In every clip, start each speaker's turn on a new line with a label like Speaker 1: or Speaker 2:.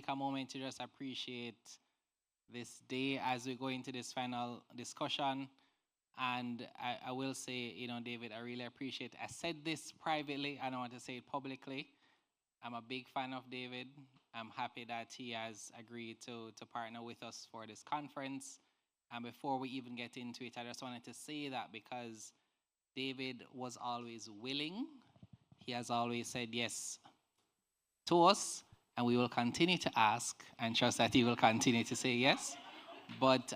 Speaker 1: take a moment to just appreciate this day as we go into this final discussion. And I will say, David, I really appreciate it. I said this privately, I don't want to say it publicly. I'm a big fan of David. I'm happy that he has agreed to partner with us for this conference. And before we even get into it, I just wanted to say that because David was always willing, he has always said yes to us, and we will continue to ask and trust that he will continue to say yes. But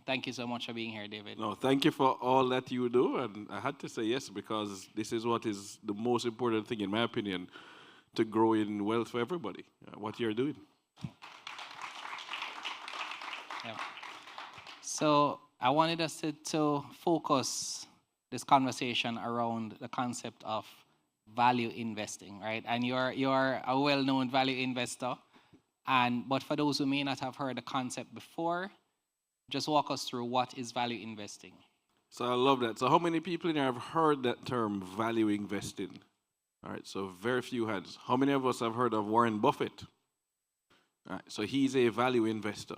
Speaker 1: thank you so much for being here, David.
Speaker 2: No, thank you for all that you do. And I had to say yes because this is what is the most important thing, in my opinion, to grow in wealth for everybody, what you're doing.
Speaker 1: Yeah. So I wanted us to focus this conversation around the concept of value investing, right? And you're a well-known value investor. But for those who may not have heard the concept before, just walk us through what is value investing.
Speaker 2: So I love that. So how many people in here have heard that term, value investing? All right, so very few hands. How many of us have heard of Warren Buffett? All right, so he's a value investor.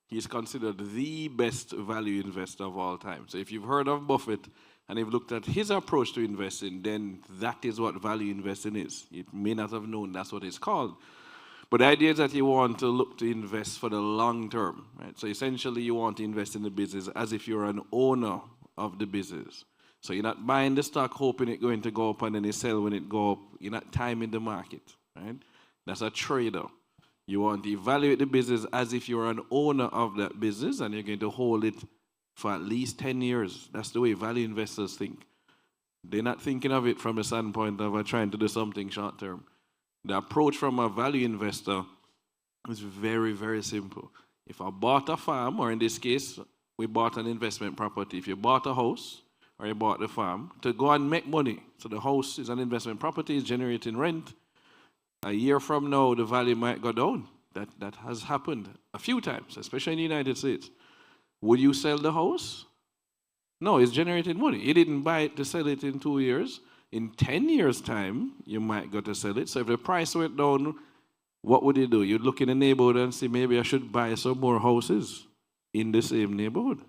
Speaker 2: He's considered the best value investor of all time. So if you've heard of Buffett and you've looked at his approach to investing, then that is what value investing is. You may not have known that's what it's called. But the idea is that you want to look to invest for the long term, right? So essentially you want to invest in the business as if you're an owner of the business. So you're not buying the stock hoping it's going to go up and then you sell when it go up. You're not timing the market, right? That's a trader. You want to evaluate the business as if you're an owner of that business and you're going to hold it for at least 10 years. That's the way value investors think. They're not thinking of it from a standpoint of trying to do something short term. The approach from a value investor is very, very simple. If I bought a farm, or in this case, we bought an investment property. If you bought a house or you bought the farm, to go and make money. So the house is an investment property, it's generating rent. A year from now, the value might go down. That has happened a few times, especially in the United States. Would you sell the house? No, it's generating money. You didn't buy it to sell it in 2 years. In 10 years' time, you might go to sell it. So if the price went down, what would you do? You'd look in the neighborhood and say, maybe I should buy some more houses in the same neighborhood.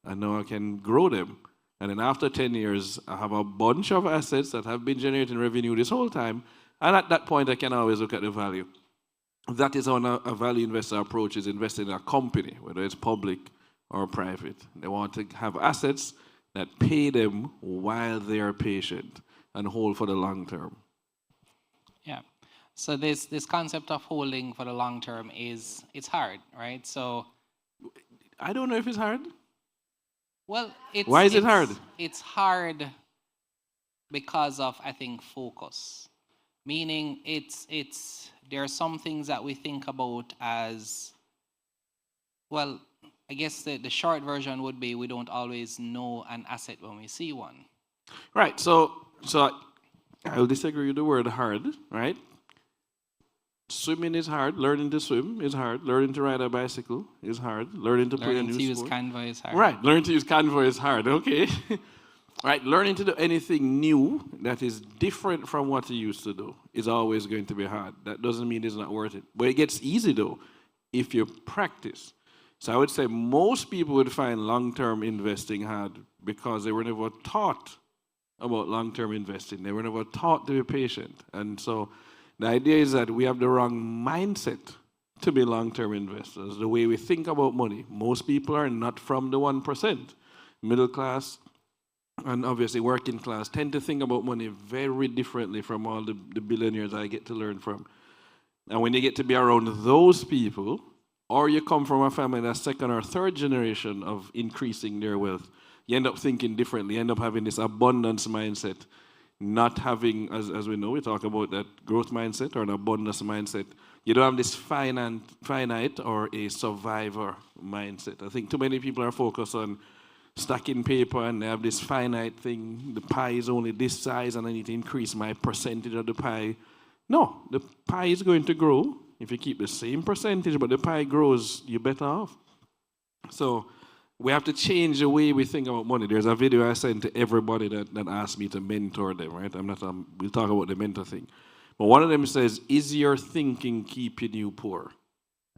Speaker 2: And now I can grow them. And then after 10 years, I have a bunch of assets that have been generating revenue this whole time. And at that point, I can always look at the value. That is how a value investor approaches investing in a company, whether it's public or private. They want to have assets that pay them while they are patient and hold for the long term.
Speaker 1: Yeah. So this concept of holding for the long term it's hard, right? So
Speaker 2: I don't know if it's hard.
Speaker 1: Well,
Speaker 2: why is it hard?
Speaker 1: It's hard because of, I think, focus. Meaning there are some things that we think about as, well, I guess the short version would be we don't always know an asset when we see one.
Speaker 2: Right. So I will disagree with the word hard, right? Swimming is hard. Learning to swim is hard. Learning to ride a bicycle is hard. Learning to play a new sport.
Speaker 1: Learning to use Canva is hard.
Speaker 2: Right. Learning to use Canva is hard. Okay. Right. Learning to do anything new that is different from what you used to do is always going to be hard. That doesn't mean it's not worth it. But it gets easy, though, if you practice. So I would say most people would find long-term investing hard because they were never taught about long-term investing. They were never taught to be patient. And so the idea is that we have the wrong mindset to be long-term investors. The way we think about money, most people are not from the 1%. Middle class and obviously working class tend to think about money very differently from all the billionaires I get to learn from. And when you get to be around those people, or you come from a family that's second or third generation of increasing their wealth, you end up thinking differently, you end up having this abundance mindset, not having, as we know, we talk about that growth mindset or an abundance mindset. You don't have this finite or a survivor mindset. I think too many people are focused on stacking paper and they have this finite thing. The pie is only this size and I need to increase my percentage of the pie. No, the pie is going to grow. If you keep the same percentage but the pie grows, you're better off. So we have to change the way we think about money. There's a video I sent to everybody that asked me to mentor them, right? We'll talk about the mentor thing. But one of them says, "Is your thinking keeping you poor?"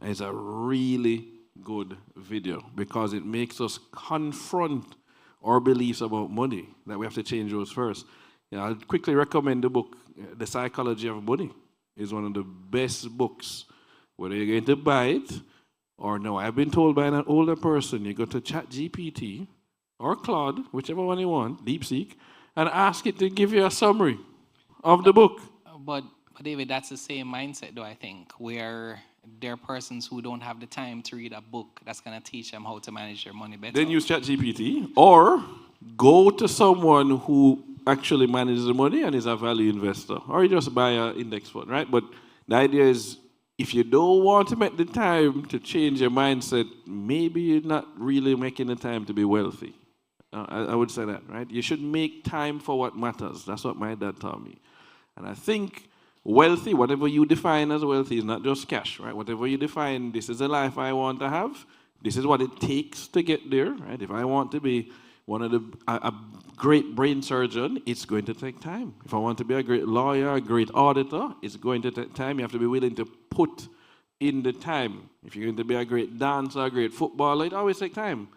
Speaker 2: And it's a really good video because it makes us confront our beliefs about money, that we have to change those first. I'll quickly recommend the book, The Psychology of Money. It's one of the best books, whether you're going to buy it or no. I've been told by an older person, you go to ChatGPT or Claude, whichever one you want, DeepSeek, and ask it to give you a summary of the book.
Speaker 1: But David, that's the same mindset, though, I think, where there are persons who don't have the time to read a book that's going to teach them how to manage their money better.
Speaker 2: Then use ChatGPT or go to someone who actually manages the money and is a value investor, or you just buy an index fund, right? But the idea is, if you don't want to make the time to change your mindset, maybe you're not really making the time to be wealthy. I would say that, right? You should make time for what matters. That's what my dad taught me. And I think wealthy, whatever you define as wealthy, is not just cash, right? Whatever you define, this is the life I want to have. This is what it takes to get there, right? If I want to be a great brain surgeon, it's going to take time. If I want to be a great lawyer, a great auditor, it's going to take time. You have to be willing to put in the time. If you're going to be a great dancer, a great footballer, it always takes time.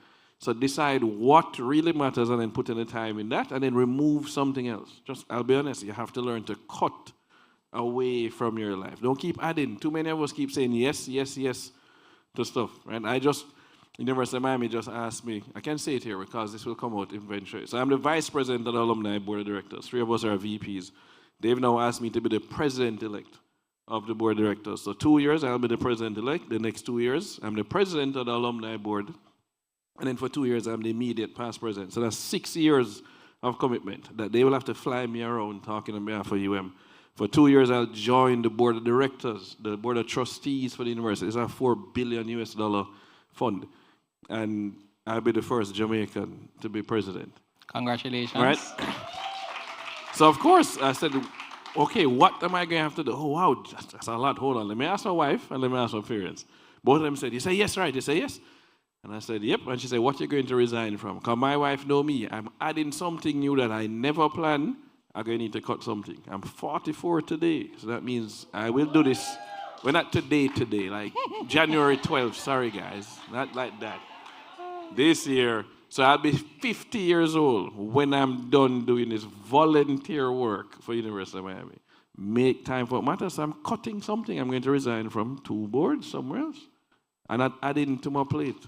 Speaker 2: So decide what really matters and then put in the time in that and then remove something else. I'll be honest, you have to learn to cut away from your life. Don't keep adding. Too many of us keep saying yes, yes, yes to stuff, right? University of Miami just asked me, I can't say it here because this will come out eventually. So I'm the vice president of the alumni board of directors. 3 of us are VPs. They've now asked me to be the president-elect of the board of directors. So 2 years, I'll be the president-elect. The next 2 years, I'm the president of the alumni board. And then for 2 years, I'm the immediate past president. So that's 6 years of commitment that they will have to fly me around talking on behalf of UM. For 2 years, I'll join the board of directors, the board of trustees for the university. It's a $4 billion US fund. And I'll be the first Jamaican to be president.
Speaker 1: Congratulations.
Speaker 2: Right? So, of course, I said, okay, what am I going to have to do? Oh, wow, that's a lot. Hold on. Let me ask my wife and let me ask my parents. Both of them said, you say yes, right? You say yes? And I said, yep. And she said, what are you going to resign from? Because my wife know me. I'm adding something new that I never planned. I'm going to need to cut something. I'm 44 today. So that means I will do this. Well, not today, like January 12th. Sorry, guys. Not like that. This year. So I'll be 50 years old when I'm done doing this volunteer work for University of Miami. Make time for what matters. So I'm cutting something. I'm going to resign from 2 boards somewhere else. And not adding to my plate.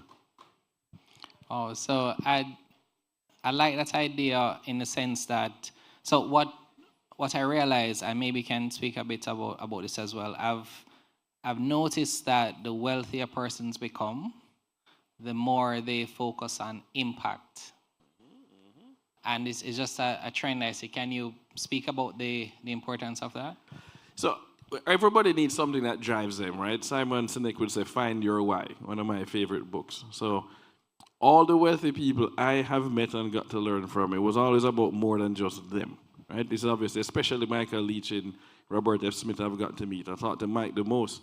Speaker 1: Oh, so I like that idea in the sense that, so what I realize, I maybe can speak a bit about this as well. I've noticed that the wealthier persons become, the more they focus on impact. And it's just a trend I see. Can you speak about the importance of that?
Speaker 2: So everybody needs something that drives them, right? Simon Sinek would say, find your why, one of my favorite books. So all the wealthy people I have met and got to learn from, it was always about more than just them, right? This is obviously, especially Michael Leach and Robert F. Smith I've got to meet. I talked to Mike the most.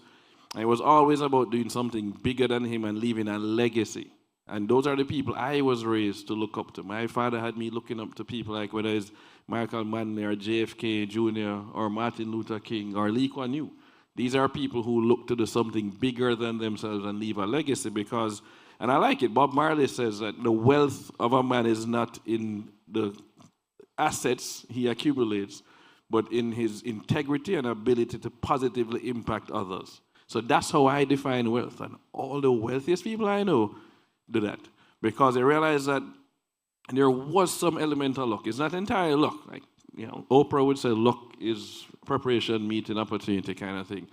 Speaker 2: And it was always about doing something bigger than him and leaving a legacy. And those are the people I was raised to look up to. My father had me looking up to people like whether it's Michael Manley or JFK Jr. or Martin Luther King or Lee Kuan Yew. These are people who look to do something bigger than themselves and leave a legacy because, and I like it, Bob Marley says that the wealth of a man is not in the assets he accumulates, but in his integrity and ability to positively impact others. So that's how I define wealth. And all the wealthiest people I know do that. Because they realize that there was some element of luck. It's not entirely luck. Like, Oprah would say luck is preparation, meeting, opportunity kind of thing.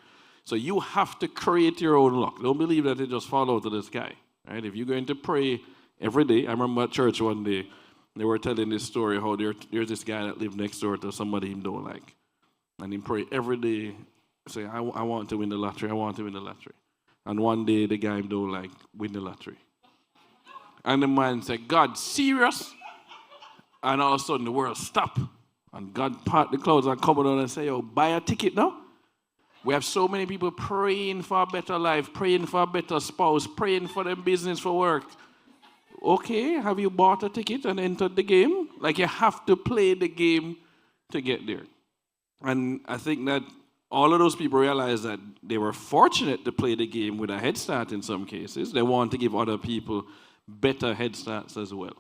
Speaker 2: So you have to create your own luck. Don't believe that it just fall out of the sky. Right? If you're going to pray every day, I remember at church one day, they were telling this story how there's this guy that lived next door to somebody he don't like. And he pray every day, say, I want to win the lottery, I want to win the lottery. And one day the guy don't like win the lottery. And the man said, God, serious? And all of a sudden the world stopped. And God part the clouds and come down and say, yo, buy a ticket now. We have so many people praying for a better life, praying for a better spouse, praying for them business for work. Okay, have you bought a ticket and entered the game? Like you have to play the game to get there. And I think that all of those people realized that they were fortunate to play the game with a head start in some cases. They want to give other people better head starts as well.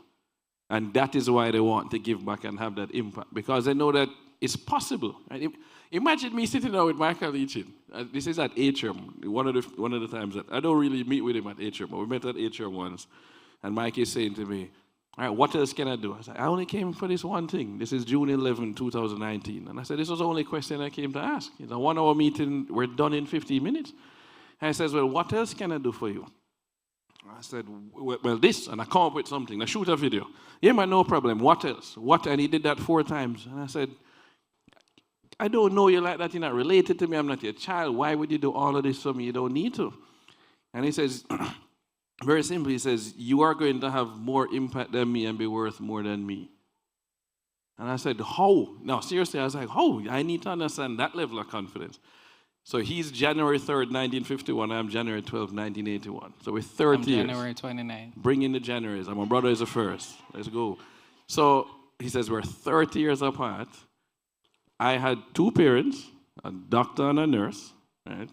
Speaker 2: And that is why they want to give back and have that impact, because they know that it's possible. Right? Imagine me sitting down with Michael Leachin. This is at Atrium, one of the times that I don't really meet with him at Atrium, but we met at Atrium once. And Mike is saying to me, all right, what else can I do? I said, I only came for this one thing. This is June 11, 2019. And I said, this was the only question I came to ask. It's a 1 hour meeting, we're done in 15 minutes. And he says, well, what else can I do for you? I said, well, this, and I come up with something. I shoot a video. Yeah, man, no problem. What else? What? And he did that 4 times. And I said, I don't know you like that. You're not related to me. I'm not your child. Why would you do all of this for me? You don't need to. And he says, very simply, he says, you are going to have more impact than me and be worth more than me. And I said, how? No, seriously, I was like, how? I need to understand that level of confidence. So he's January 3rd, 1951. I'm January 12th, 1981. So we're 30 years.
Speaker 1: January 29th.
Speaker 2: Bring in the Januaries. And my brother is the first. Let's go. So he says we're 30 years apart. I had 2 parents, a doctor and a nurse. Right?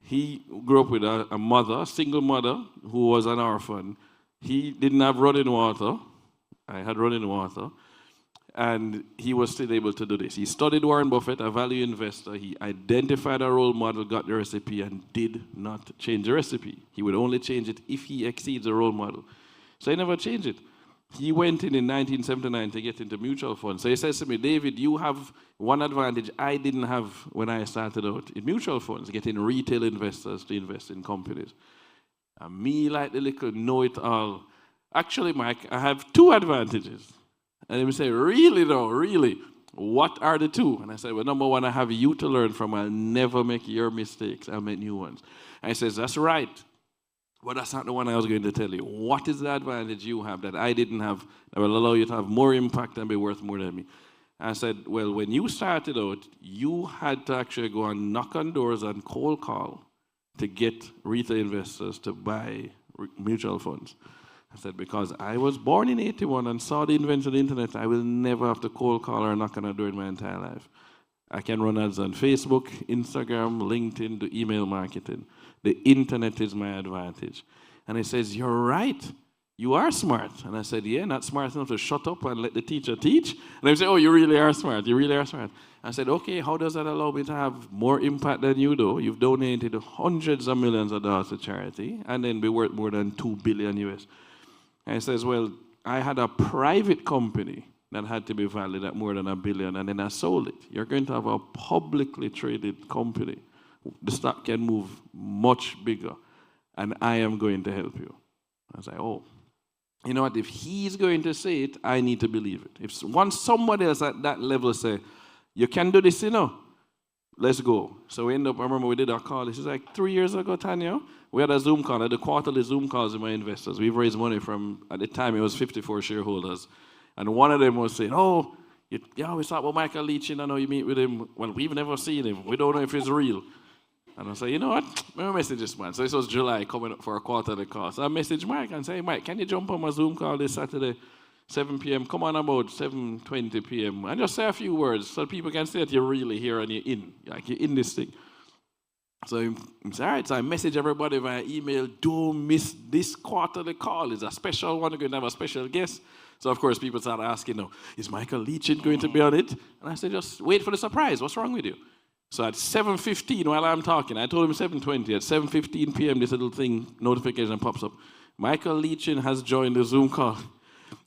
Speaker 2: He grew up with a mother, a single mother, who was an orphan. He didn't have running water. I had running water. And he was still able to do this. He studied Warren Buffett, a value investor. He identified a role model, got the recipe, and did not change the recipe. He would only change it if he exceeds the role model. So he never changed it. He went in 1979 to get into mutual funds. So he says to me, David, you have one advantage I didn't have when I started out in mutual funds, getting retail investors to invest in companies. And me, like the little know-it-all. Actually, Mike, I have 2 advantages. And he would say, really though, really? What are the 2? And I said, well, number 1, I have you to learn from. I'll never make your mistakes. I'll make new ones. And he says, that's right. But that's not the one I was going to tell you. What is the advantage you have that I didn't have that will allow you to have more impact and be worth more than me? And I said, well, when you started out, you had to actually go and knock on doors and cold call to get retail investors to buy mutual funds. I said, because I was born in 81 and saw the invention of the internet, I will never have to cold call or knock on a door in my entire life. I can run ads on Facebook, Instagram, LinkedIn, do email marketing. The internet is my advantage. And he says, you're right. You are smart. And I said, yeah, not smart enough to shut up and let the teacher teach. And they say, oh, you really are smart. You really are smart. I said, okay, how does that allow me to have more impact than you do? You've donated hundreds of millions of dollars to charity and then be worth more than $2 billion US. And he says, well, I had a private company that had to be valued at more than $1 billion, and then I sold it. You're going to have a publicly traded company. The stock can move much bigger, and I am going to help you. I was like, oh, you know what? If he's going to say it, I need to believe it. If once somebody else at that level say, you can do this, let's go. So we end up, I remember we did our call. This is like 3 years ago, Tanya. We had a Zoom call. I had the quarterly Zoom calls with my investors. We've raised money from, at the time, it was 54 shareholders. And one of them was saying, oh, we talk about Michael Leachin. I know you meet with him. Well, we've never seen him. We don't know if he's real. And I say, you know what? Let me message this man. So this was July, coming up for a quarterly call. So I message Mike and say, Mike, can you jump on my Zoom call this Saturday, 7 p.m.? Come on about 7:20 p.m. And just say a few words so people can see that you're really here and you're in. Like you're in this thing. So he said, all right, so I message everybody via email, don't miss this quarterly call. It's a special one. We're going to have a special guest. So, of course, people start asking, is Michael Leachin going to be on it? And I said, just wait for the surprise. What's wrong with you? So at 7:15, while I'm talking, I told him 7:20. At 7:15 p.m., this little thing, notification pops up. Michael Leachin has joined the Zoom call.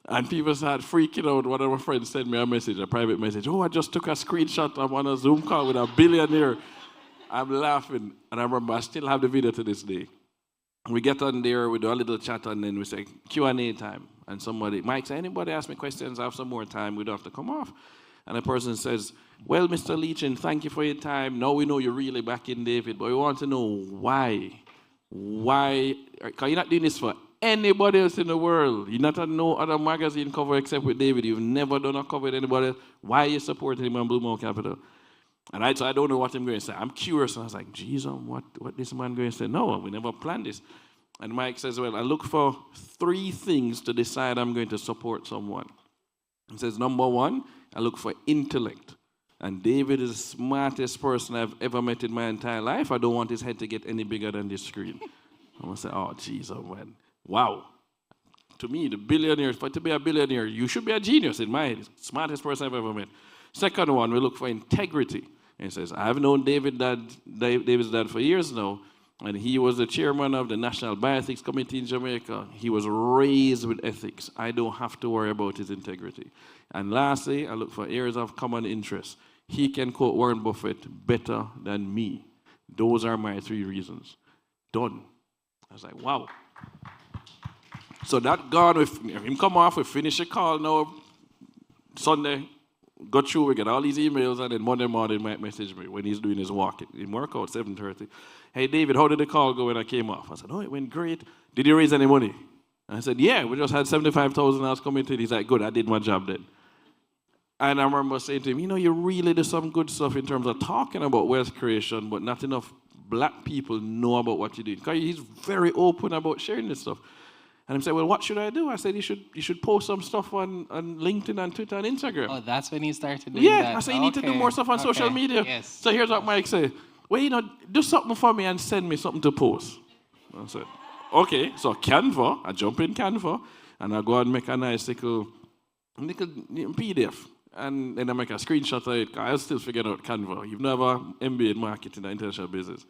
Speaker 2: And people start freaking out. One of my friends sent me a message, a private message. Oh, I just took a screenshot. I'm on a Zoom call with a billionaire. I'm laughing. And I remember I still have the video to this day. We get on there, we do a little chat, and then we say Q&A time. And somebody, Mike, say, anybody ask me questions? I have some more time. We don't have to come off. And the person says, well, Mr. Leachin, thank you for your time. Now we know you're really back in David, but we want to know why. Why? Because you're not doing this for anybody else in the world. You're not on no other magazine cover except with David. You've never done a cover with anybody else. Why are you supporting him on Blue Mountain Capital? And so I don't know what I'm going to say. I'm curious. And I was like, geez, what this man going to say? No, we never planned this. And Mike says, well, I look for 3 things to decide I'm going to support someone. He says, number 1, I look for intellect. And David is the smartest person I've ever met in my entire life. I don't want his head to get any bigger than this screen. I'm going to say, oh, jeez, oh, man. Wow. To me, the billionaire, for to be a billionaire, you should be a genius in my head. Smartest person I've ever met. Second one, we look for integrity. And he says, I've known David's dad for years now, and he was the chairman of the National Bioethics Committee in Jamaica. He was raised with ethics. I don't have to worry about his integrity. And lastly, I look for areas of common interest. He can quote Warren Buffett better than me. Those are my 3 reasons. Done. I was like, wow. So that gone with him come off, we finish a call now, Sunday, go through, we get all these emails, and then Monday morning might message me when he's doing his walk. He work out 7:30. Hey David, how did the call go when I came off? I said, oh, it went great. Did you raise any money? And I said, yeah, we just had $75,000 committed. He's like, good, I did my job then. And I remember saying to him, you know, you really do some good stuff in terms of talking about wealth creation, but not enough black people know about what you do. Because he's very open about sharing this stuff. And he said, well, what should I do? I said, you should post some stuff on LinkedIn and Twitter and Instagram.
Speaker 1: Oh, that's when he started doing that.
Speaker 2: Yeah, I said, you need to do more stuff on social media.
Speaker 1: Yes.
Speaker 2: So here's what Mike said. Well, you know, do something for me and send me something to post. I said, okay. So Canva, I jump in Canva, and I go and make a nice little PDF. And then I make a screenshot of it. I'll still figure out Canva. You've never MBA in marketing or international business.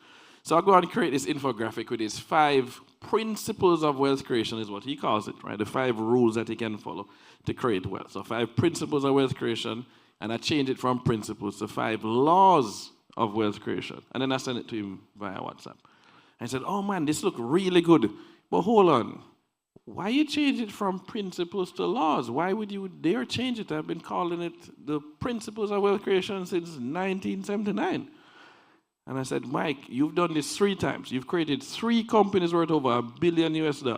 Speaker 2: So I go and create this infographic with these 5 principles of wealth creation is what he calls it, right? The 5 rules that he can follow to create wealth. So 5 principles of wealth creation, and I change it from principles to 5 laws of wealth creation. And then I send it to him via WhatsApp. I said, oh man, this looks really good. But hold on. Why you change it from principles to laws? Why would you dare change it? I've been calling it the principles of wealth creation since 1979. And I said, Mike, you've done this 3 times. You've created 3 companies worth over $1 billion US. I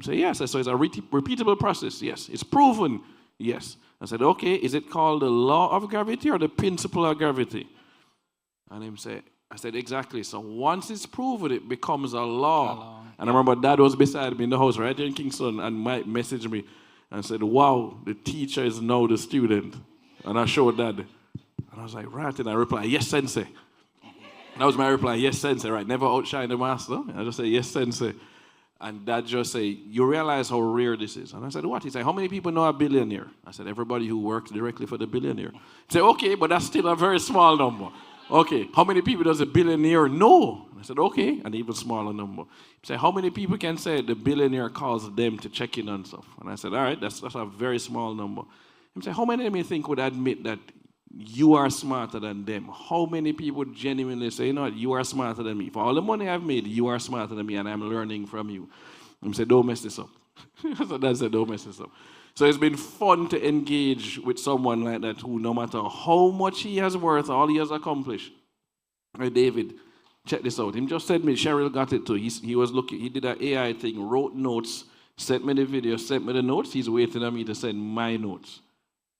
Speaker 2: said, yes. I said, so it's a repeatable process. Yes. It's proven. Yes. I said, okay, is it called the law of gravity or the principle of gravity? And him said, I said, exactly. So once it's proven, it becomes a law. And I remember Dad was beside me in the house right here in Kingston, and Mike messaged me and said, wow, the teacher is now the student. And I showed Dad. And I was like, right. And I replied, yes, sensei. That was my reply, yes, sensei, right? Never outshine the master. I just say, yes, sensei. And Dad just say, you realize how rare this is? And I said, what? He said, how many people know a billionaire? I said, everybody who works directly for the billionaire. He said, okay, but that's still a very small number. Okay, how many people does a billionaire know? I said, okay, an even smaller number. He said, how many people can say the billionaire calls them to check in on stuff? And I said, all right, that's a very small number. He said, how many of you think would admit that you are smarter than them? How many people genuinely say, you know what, you are smarter than me? For all the money I've made, you are smarter than me, and I'm learning from you. And he said, don't mess this up. So Dad said, don't mess this up. So it's been fun to engage with someone like that who, no matter how much he has worth, all he has accomplished. Hey, David, check this out. Him just said me, Cheryl got it too. He was looking, he did an AI thing, wrote notes, sent me the video, sent me the notes. He's waiting on me to send my notes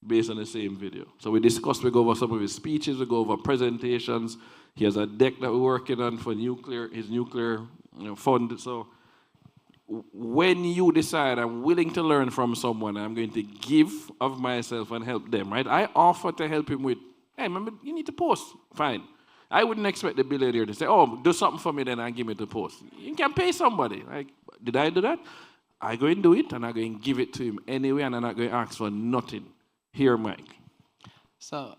Speaker 2: based on the same video. So we discussed, we go over some of his speeches, we go over presentations. He has a deck that we're working on for his nuclear fund. So when you decide I'm willing to learn from someone, I'm going to give of myself and help them, right? I offer to help him with, hey, remember, you need to post. Fine. I wouldn't expect the billionaire to say, oh, do something for me then and give me the post. You can pay somebody. Like, did I do that? I go and do it, and I go and give it to him anyway, and I'm not going to ask for nothing. Here, Mike.
Speaker 1: So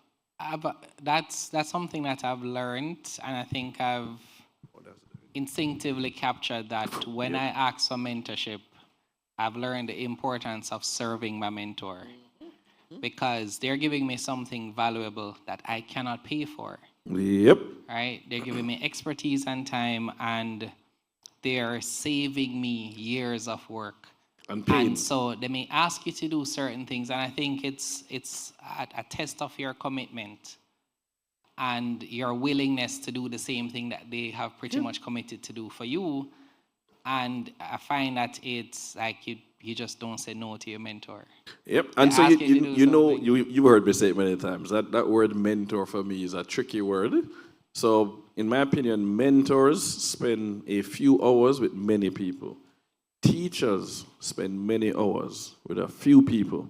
Speaker 1: that's something that I've learned, and I think I've instinctively captured that when I ask for mentorship, I've learned the importance of serving my mentor because they're giving me something valuable that I cannot pay for.
Speaker 2: Yep.
Speaker 1: Right? They're giving me expertise and time, and they're saving me years of work. And so they may ask you to do certain things, and I think it's a test of your commitment and your willingness to do the same thing that they have pretty much committed to do for you. And I find that it's like you just don't say no to your mentor.
Speaker 2: Yep, and so you heard me say it many times. That word mentor for me is a tricky word. So in my opinion, mentors spend a few hours with many people. Teachers spend many hours with a few people.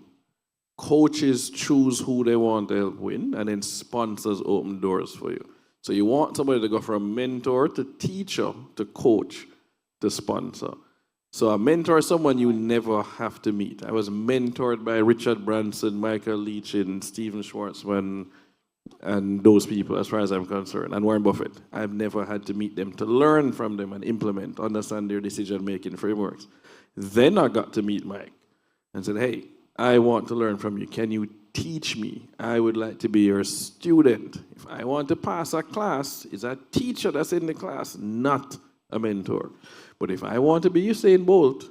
Speaker 2: coaches choose who they want to help win, and then sponsors open doors for you. So you want somebody to go from mentor to teacher to coach to sponsor. So a mentor is someone you never have to meet. I was mentored by Richard Branson, Michael Leach, and Stephen Schwartzman, and those people, as far as I'm concerned, and Warren Buffett. I've never had to meet them to learn from them and implement, understand their decision-making frameworks. Then I got to meet Mike and said, hey, I want to learn from you. Can you teach me? I would like to be your student. If I want to pass a class, it's a teacher that's in the class, not a mentor. But if I want to be Usain Bolt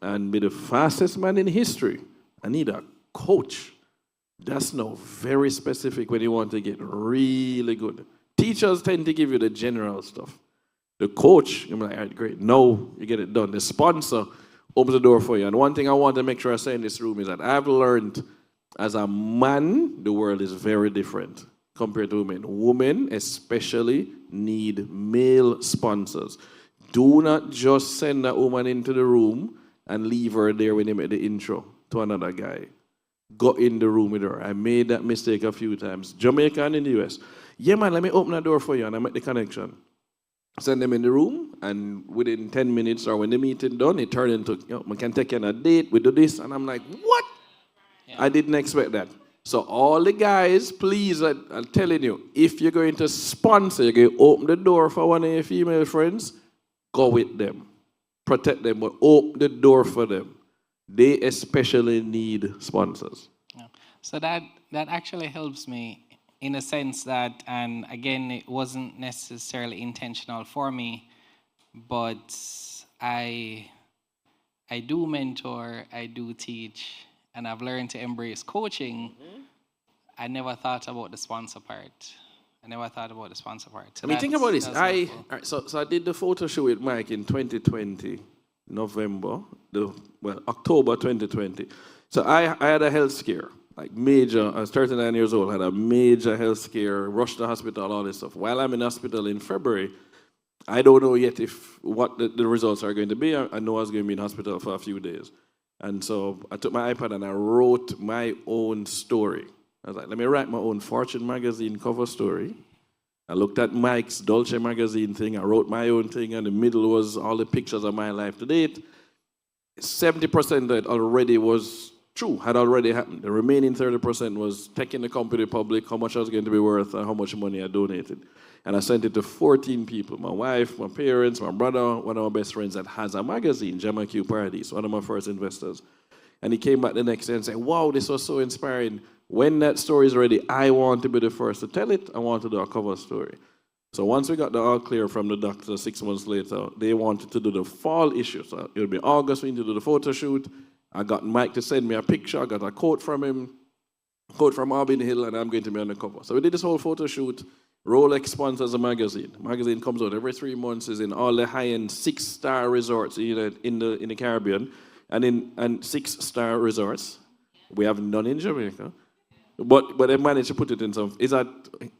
Speaker 2: and be the fastest man in history, I need a coach. That's now very specific when you want to get really good. Teachers tend to give you the general stuff. The coach, you're like, all right, great. No, you get it done. The sponsor opens the door for you. And one thing I want to make sure I say in this room is that I've learned as a man, the world is very different compared to women. Women especially need male sponsors. Do not just send that woman into the room and leave her there when you make the intro to another guy. Go in the room with her. I made that mistake a few times. Jamaica and in the US. Yeah, man, let me open the door for you and I make the connection. Send them in the room, and within 10 minutes or when the meeting done, it turned into, we can take you on a date, we do this. And I'm like, what? Yeah. I didn't expect that. So all the guys, please, I'm telling you, if you're going to sponsor, you're going to open the door for one of your female friends, go with them. Protect them, but open the door for them. They especially need sponsors.
Speaker 1: Yeah. So that actually helps me in a sense that, and again, it wasn't necessarily intentional for me, but I do mentor, I do teach, and I've learned to embrace coaching. Mm-hmm. I never thought about the sponsor part. So
Speaker 2: think about this. So I did the photo shoot with Mike in 2020, November, October 2020. So I had a health scare, like major. I was 39 years old, had a major health scare, rushed to the hospital, all this stuff. While I'm in hospital in February, I don't know yet what the results are going to be. I know I was going to be in hospital for a few days. And so I took my iPad and I wrote my own story. I was like, let me write my own Fortune magazine cover story. I looked at Mike's Dolce magazine thing. I wrote my own thing, and the middle was all the pictures of my life to date. 70% that already was true, had already happened. The remaining 30% was taking the company public, how much I was going to be worth, and how much money I donated. And I sent it to 14 people, my wife, my parents, my brother, one of my best friends that has a magazine, Gemma Q Paradise, one of my first investors. And he came back the next day and said, wow, this was so inspiring. When that story is ready, I want to be the first to tell it. I want to do a cover story. So once we got the all clear from the doctor 6 months later, they wanted to do the fall issue. So it would be August, we need to do the photo shoot. I got Mike to send me a picture. I got a quote from him, quote from Albin Hill, and I'm going to be on the cover. So we did this whole photo shoot. Rolex sponsors a magazine. The magazine comes out every 3 months, is in all the high-end 6-star resorts in the Caribbean and 6-star resorts. We have none in Jamaica. But they managed to put it in some. It's at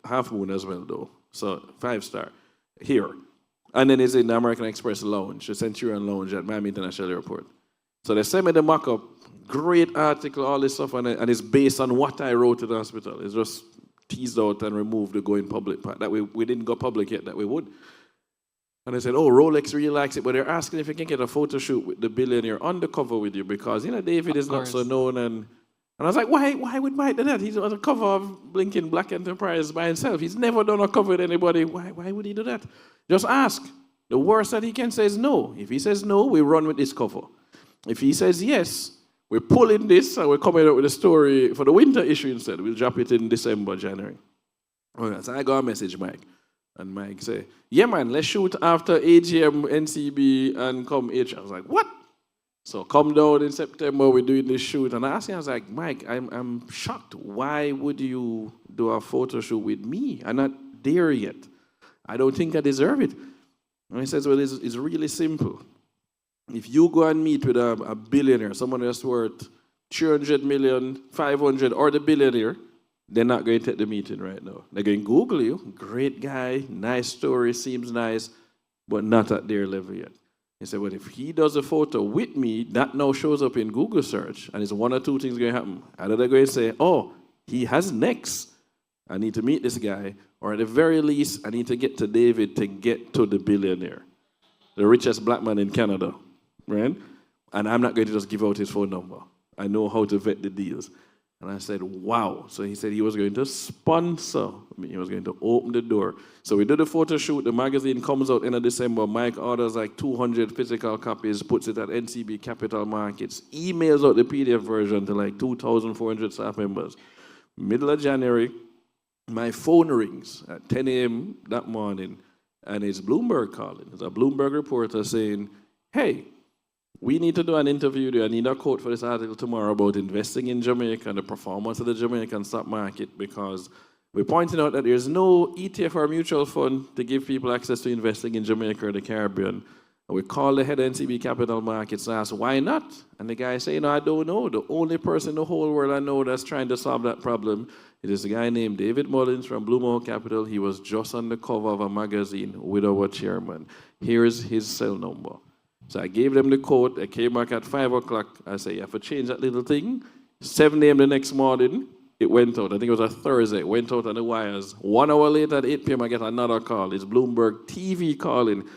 Speaker 2: Half Moon as well, though. So 5-star here. And then it's in the American Express Lounge, the Centurion Lounge at Miami International Airport. So they sent me the mock-up, great article, all this stuff, and it's based on what I wrote at the hospital. It's just teased out and removed the going public part. That we didn't go public yet, that we would. And they said, oh, Rolex really likes it, but they're asking if you can get a photo shoot with the billionaire on the cover with you because, David is not so known. And I was like, why would Mike do that? He's on the cover of Blinking Black Enterprise by himself. He's never done a cover with anybody. Why would he do that? Just ask. The worst that he can say is no. If he says no, we run with this cover. If he says yes, we're pulling this and we're coming up with a story for the winter issue instead. We'll drop it in December, January. Okay, so I got a message, Mike. And Mike say, yeah, man, let's shoot after AGM, NCB, and come H. I was like, what? So come down in September, we're doing this shoot. And I asked him, I was like, Mike, I'm shocked. Why would you do a photo shoot with me? I'm not there yet. I don't think I deserve it. And he says, well, it's really simple. If you go and meet with a billionaire, someone that's worth 300 million, 500, or the billionaire, they're not going to take the meeting right now. They're going to Google you. Great guy, nice story, seems nice, but not at their level yet. He said, well, if he does a photo with me, that now shows up in Google search, and it's one or two things going to happen. Either they're going to say, oh, he has next. I need to meet this guy. Or at the very least, I need to get to David to get to the billionaire, the richest black man in Canada, right? And I'm not going to just give out his phone number. I know how to vet the deals. And I said, wow. So he said he was going to sponsor me. He was going to open the door. So we did a photo shoot. The magazine comes out in December. Mike orders like 200 physical copies, puts it at NCB Capital Markets, emails out the PDF version to like 2,400 staff members. Middle of January, my phone rings at 10 a.m. that morning, and it's Bloomberg calling. It's a Bloomberg reporter saying, hey, we need to do an interview. I need a quote for this article tomorrow about investing in Jamaica and the performance of the Jamaican stock market, because we're pointing out that there's no ETF or mutual fund to give people access to investing in Jamaica or the Caribbean. And we called the head of NCB Capital Markets and asked, why not? And the guy said, no, I don't know. The only person in the whole world I know that's trying to solve that problem, it is a guy named David Mullings from Blue Mountain Capital. He was just on the cover of a magazine with our chairman. Here's his cell number. So I gave them the code. I came back at 5 o'clock. I said, you have to change that little thing. 7 a.m. the next morning, it went out. I think it was a Thursday. It went out on the wires. 1 hour later at 8 p.m., I get another call. It's Bloomberg TV calling.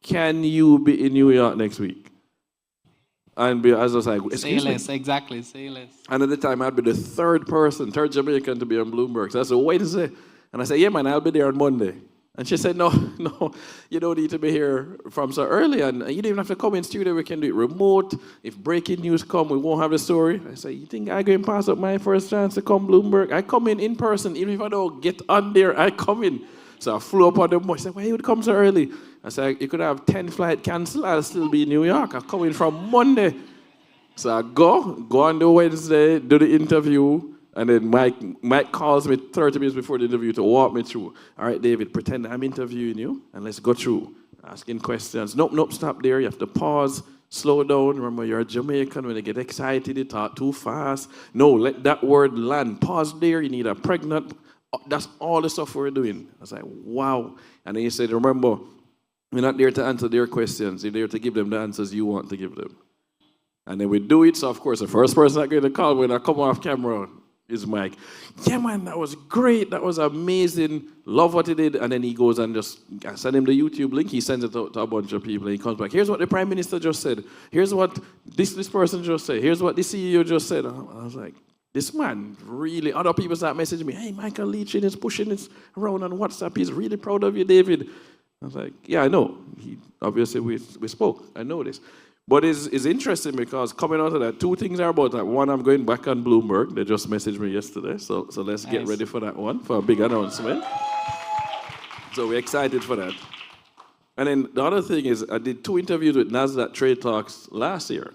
Speaker 2: Can you be in New York next week? And I was like, excuse
Speaker 1: say less,
Speaker 2: me.
Speaker 1: exactly, say less.
Speaker 2: And at the time, I'd be the third Jamaican to be on Bloomberg. So I said, wait a second. And I said, yeah, man, I'll be there on Monday. And she said, no, you don't need to be here from so early, and you don't even have to come in studio. We can do it remote. If breaking news come, we won't have the story. I said, you think I'm going to pass up my first chance to come Bloomberg? I come in person. Even if I don't get on there, I come in. So I flew up on the morning. She said, why you would come so early? I said, you could have 10 flights canceled. I'll still be in New York. I come in from Monday. So I go on the Wednesday, do the interview. And then Mike calls me 30 minutes before the interview to walk me through. All right, David, pretend I'm interviewing you, and let's go through. Asking questions. Nope, stop there. You have to pause, slow down. Remember, you're a Jamaican. When they get excited, they talk too fast. No, let that word land. Pause there. You need a pregnant. That's all the stuff we're doing. I was like, wow. And then he said, remember, we're not there to answer their questions. You're there to give them the answers you want to give them. And then we do it. So, of course, the first person I'm going to call when I come off camera is Mike. Yeah, man, that was great. That was amazing. Love what he did. And then he goes and I send him the YouTube link. He sends it out to a bunch of people. And he comes back. Here's what the Prime Minister just said. Here's what this person just said. Here's what the CEO just said. I was like, this man really, other people start messaging me, hey, Michael Leachin is pushing this around on WhatsApp. He's really proud of you, David. I was like, yeah, I know. Obviously, we spoke. I know this. But it's interesting because coming out of that, two things are about that. One, I'm going back on Bloomberg. They just messaged me yesterday. So let's get ready for that one, for a big announcement. So we're excited for that. And then the other thing is I did 2 interviews with NASDAQ Trade Talks last year.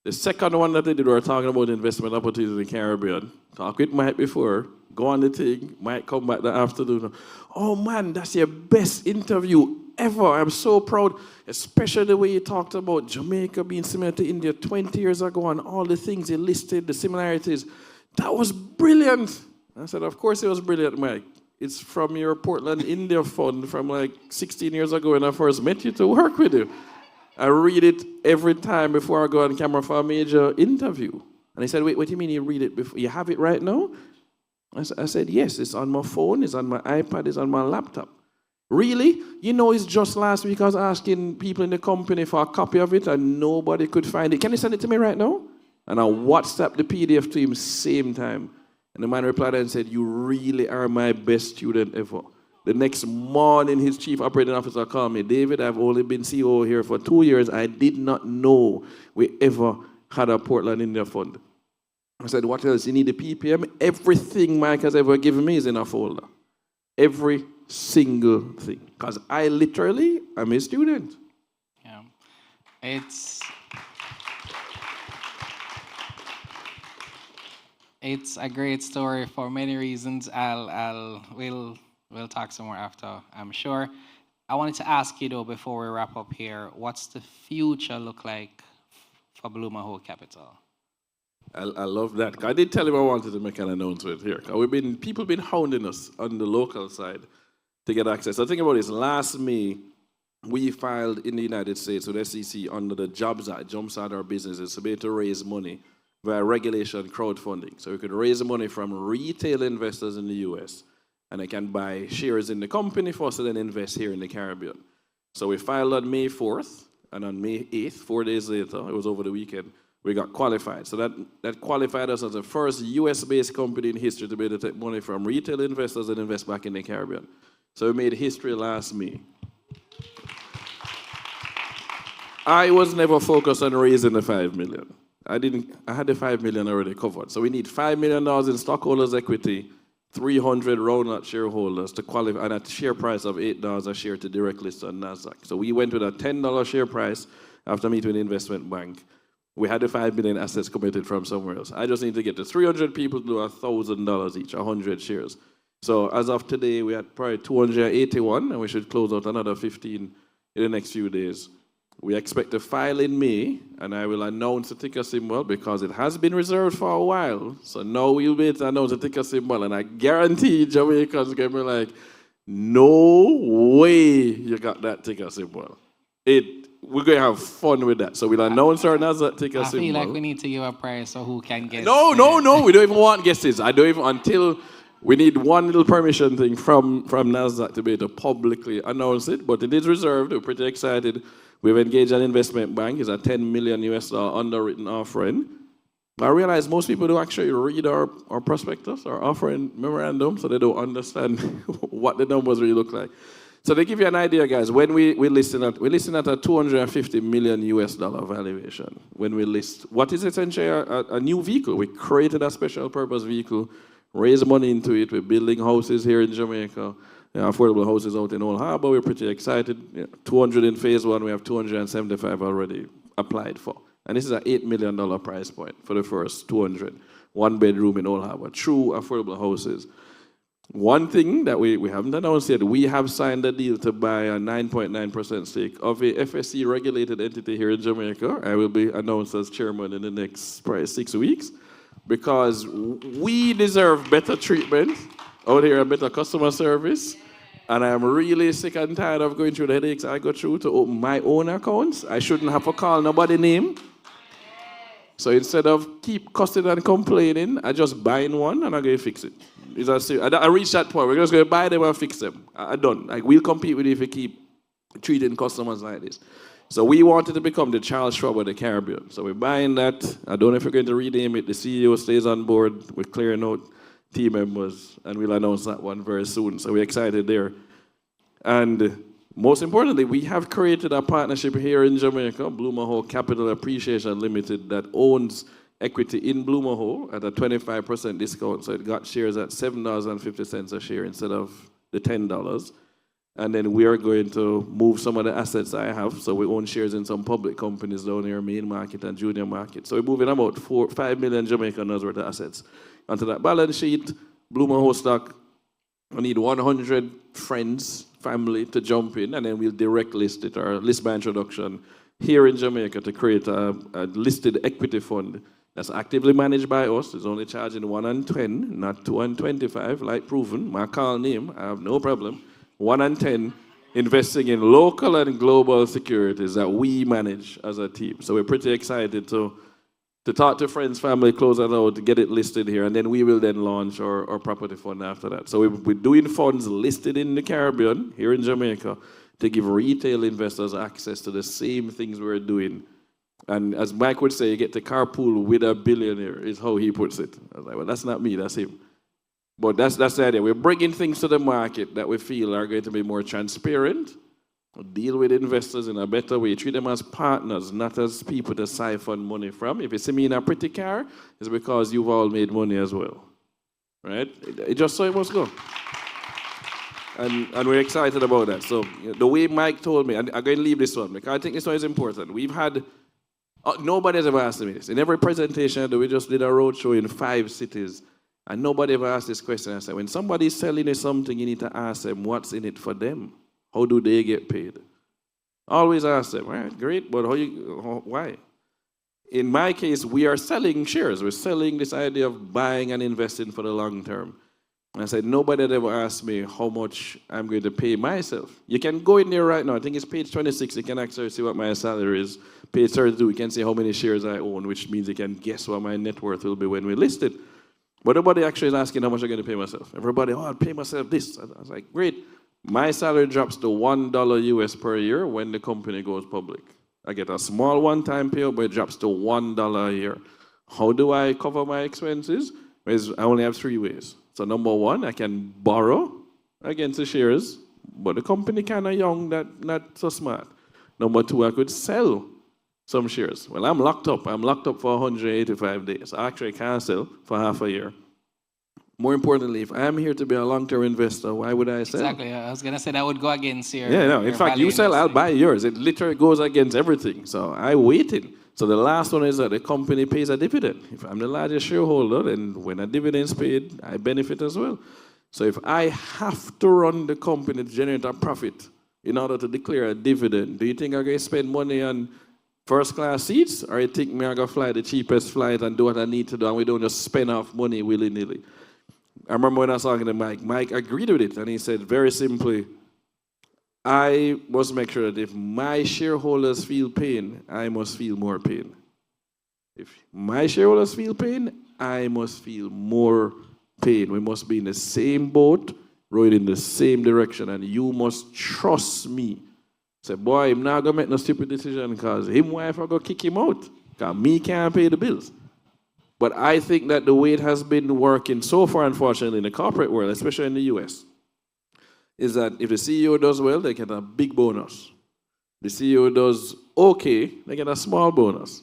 Speaker 2: The second one that they did, we were talking about investment opportunities in the Caribbean. Talk with Mike before, go on the thing, Mike come back that afternoon. Oh man, that's your best interview ever. I'm so proud, especially the way you talked about Jamaica being similar to India 20 years ago and all the things you listed, the similarities. That was brilliant. I said, of course it was brilliant, Mike. It's from your Portland, India fund from like 16 years ago when I first met you to work with you. I read it every time before I go on camera for a major interview. And he said, wait, what do you mean you read it before? You have it right now? I said, yes, it's on my phone, it's on my iPad, it's on my laptop. Really? You know, it's just last week I was asking people in the company for a copy of it and nobody could find it. Can you send it to me right now? And I WhatsApped the PDF to him same time. And the man replied and said, you really are my best student ever. The next morning, his chief operating officer called me, David, I've only been CEO here for 2 years. I did not know we ever had a Portland India fund. I said, what else? You need the PPM? Everything Mike has ever given me is in a folder. Every single thing. Because I literally am a student.
Speaker 1: Yeah. It's a great story for many reasons. We'll talk some more after, I'm sure. I wanted to ask you though, before we wrap up here, what's the future look like for Blue Mountain Capital?
Speaker 2: I love that. I did tell him I wanted to make an announcement here. People been hounding us on the local side to get access. I think about this last May, we filed in the United States with SEC under the Jobs Act, jumpstart our businesses to be able to raise money via regulation crowdfunding. So we could raise money from retail investors in the US, and they can buy shares in the company for us to then invest here in the Caribbean. So we filed on May 4th, and on May 8th, 4 days later, it was over the weekend, we got qualified. So that qualified us as the first US-based company in history to be able to take money from retail investors and invest back in the Caribbean. So we made history last May. I was never focused on raising the $5 million. I had the $5 million already covered. So we need $5 million in stockholders' equity, 300 round-up shareholders to qualify, and a share price of $8 a share to direct list on NASDAQ. So we went with a $10 share price after meeting with the investment bank. We had the $5 million assets committed from somewhere else. I just need to get the 300 people to do $1,000 each, 100 shares. So as of today, we had probably 281, and we should close out another 15 in the next few days. We expect to file in May, and I will announce the ticker symbol because it has been reserved for a while. So now we'll be able to announce the ticker symbol, and I guarantee Jamaicans are going to be like, no way you got that ticker symbol. We're going to have fun with that. So we'll announce our NASDAQ ticker symbol.
Speaker 1: I feel like we need to give a prize so who can guess.
Speaker 2: No. We don't even want guesses. Until we need one little permission thing from NASDAQ to be able to publicly announce it. But it is reserved. We're pretty excited. We've engaged an investment bank. It's a $10 million underwritten offering. I realize most people don't actually read our prospectus, our offering memorandum, so they don't understand what the numbers really look like. So to give you an idea, guys, when we're listing at a $250 million valuation. When we list what is essentially a new vehicle. We created a special purpose vehicle, raised money into it. We're building houses here in Jamaica. Affordable houses out in Old Harbor. We're pretty excited. 200 in phase one. We have 275 already applied for. And this is an $8 million price point for the first 200. One bedroom in Old Harbor. True affordable houses. One thing that we haven't announced yet, we have signed a deal to buy a 9.9% stake of a FSC regulated entity here in Jamaica. I will be announced as chairman in the next probably 6 weeks because we deserve better treatment out here, a better customer service. And I'm really sick and tired of going through the headaches I go through to open my own accounts. I shouldn't have to call nobody's name. So instead of keep cussing and complaining, I just buy in one and I'm going to fix it. I reached that point. We're just going to buy them and fix them. I'm done. Like, we'll compete with you if you keep treating customers like this. So we wanted to become the Charles Schwab of the Caribbean. So we're buying that. I don't know if we're going to rename it. The CEO stays on board. We're clearing out team members, and we'll announce that one very soon. So we're excited there. And most importantly, we have created a partnership here in Jamaica, Bloomaho Capital Appreciation Limited, that owns equity in Bloomaho at a 25% discount. So it got shares at $7.50 a share instead of the $10. And then we are going to move some of the assets I have. So we own shares in some public companies down here, main market and junior market. So we're moving about 5 million Jamaican dollars worth of assets onto that balance sheet. Bloomaho stock, I need 100 friends, family to jump in, and then we'll direct list it, or list by introduction here in Jamaica to create a listed equity fund that's actively managed by us. It's only charging 1 and 10, not 2 and 25, like proven. My call name, I have no problem. 1 and 10, investing in local and global securities that we manage as a team. So we're pretty excited to talk to friends, family, close that out, to get it listed here, and then we will then launch our property fund after that. So we're doing funds listed in the Caribbean, here in Jamaica, to give retail investors access to the same things we're doing. And as Mike would say, you get to carpool with a billionaire, is how he puts it. I was like, well, that's not me, that's him. But that's the idea. We're bringing things to the market that we feel are going to be more transparent, deal with investors in a better way, treat them as partners, not as people to siphon money from. If you see me in a pretty car, it's because you've all made money as well. Right? It just so it must go. And we're excited about that. So the way Mike told me, and I'm going to leave this one, because I think this one is important. We've had, nobody has ever asked me this. In every presentation, we just did a roadshow in 5 cities, and nobody ever asked this question. I said, when somebody's selling you something, you need to ask them what's in it for them. How do they get paid? Always ask them, right? Great, but why? In my case, we are selling shares. We're selling this idea of buying and investing for the long term. I said, nobody had ever asked me how much I'm going to pay myself. You can go in there right now. I think it's page 26. You can actually see what my salary is. Page 32, you can see how many shares I own, which means you can guess what my net worth will be when we list it. But nobody actually is asking how much I'm going to pay myself. Everybody, I'll pay myself this. I was like, great. My salary drops to $1 US per year when the company goes public. I get a small one-time payout, but it drops to $1 a year. How do I cover my expenses? I only have 3 ways. So number one, I can borrow against the shares, but the company kind of young, not so smart. Number two, I could sell some shares. Well, I'm locked up. I'm locked up for 185 days. I actually can't sell for half a year. More importantly, if I'm here to be a long-term investor, why would I sell?
Speaker 1: Exactly. I was going to say that would go against your.
Speaker 2: Yeah, no. In fact, you sell, I'll buy yours. It literally goes against everything. So I waited. So the last one is that the company pays a dividend. If I'm the largest shareholder, then when a dividend's paid, I benefit as well. So if I have to run the company to generate a profit in order to declare a dividend, do you think I'm going to spend money on first-class seats, or you think I'm going to fly the cheapest flight and do what I need to do, and we don't just spend off money willy-nilly? I remember when I was talking to Mike agreed with it, and he said very simply, I must make sure that if my shareholders feel pain, I must feel more pain. If my shareholders feel pain, I must feel more pain. We must be in the same boat, rowing in the same direction, and you must trust me. Say, boy, I'm not going to make no stupid decision because him wife are going to kick him out because me can't pay the bills. But I think that the way it has been working so far, unfortunately, in the corporate world, especially in the US, is that if the CEO does well, they get a big bonus. The CEO does okay, they get a small bonus.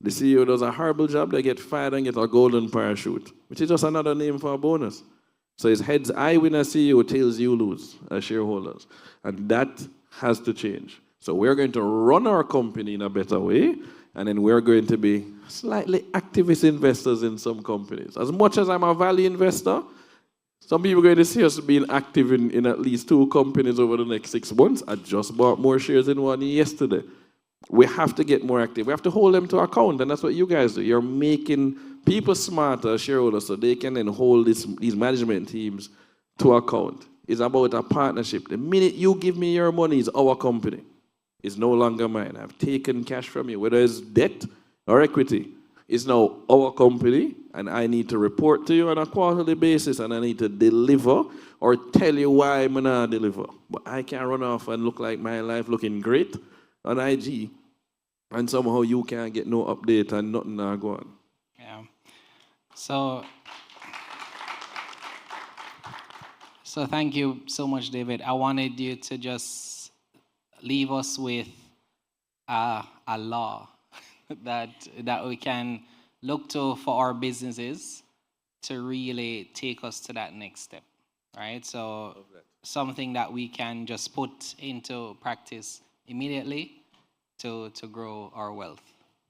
Speaker 2: The CEO does a horrible job, they get fired and get a golden parachute, which is just another name for a bonus. So it's heads I win as CEO, tails you lose as shareholders. And that has to change. So we're going to run our company in a better way, and then we're going to be slightly activist investors in some companies. As much as I'm a value investor, some people are going to see us being active in at least 2 companies over the next 6 months. I just bought more shares in one yesterday. We have to get more active. We have to hold them to account, and that's what you guys do. You're making people smarter, shareholders, so they can then hold these management teams to account. It's about a partnership. The minute you give me your money, it's our company. It's no longer mine. I've taken cash from you, whether it's debt or equity. It's now our company, and I need to report to you on a quarterly basis, and I need to deliver or tell you why I'm not deliver. But I can't run off and look like my life looking great on IG, and somehow you can't get no update and nothing not go on.
Speaker 1: Yeah. So thank you so much, David. I wanted you to just leave us with a law that we can look to for our businesses to really take us to that next step, right? So something that we can just put into practice immediately to grow our wealth.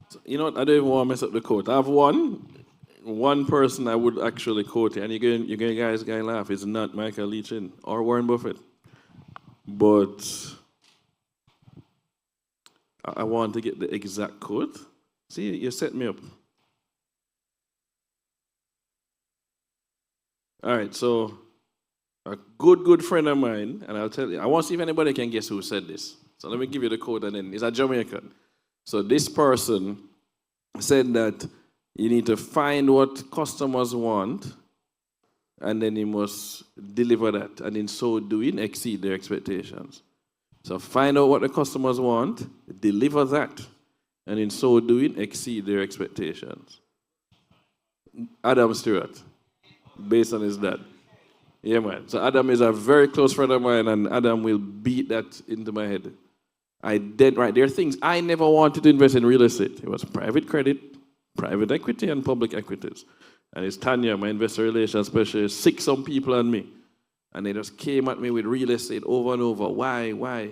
Speaker 2: So, you know what? I don't even want to mess up the quote. I have one person I would actually quote, and you guys laugh. It's not Michael Leachin or Warren Buffett, but I want to get the exact quote. See, you set me up. All right, so a good friend of mine, and I'll tell you, I want to see if anybody can guess who said this. So let me give you the quote, and then it's a Jamaican. So this person said that you need to find what customers want, and then you must deliver that, and in so doing, exceed their expectations. So find out what the customers want, deliver that, and in so doing, exceed their expectations. Adam Stewart, based on his dad. Yeah, man. So Adam is a very close friend of mine, and Adam will beat that into my head. Right, there are things I never wanted to invest in real estate. It was private credit, private equity, and public equities. And it's Tanya, my investor relations specialist, sick some people on me. And they just came at me with real estate over and over. Why?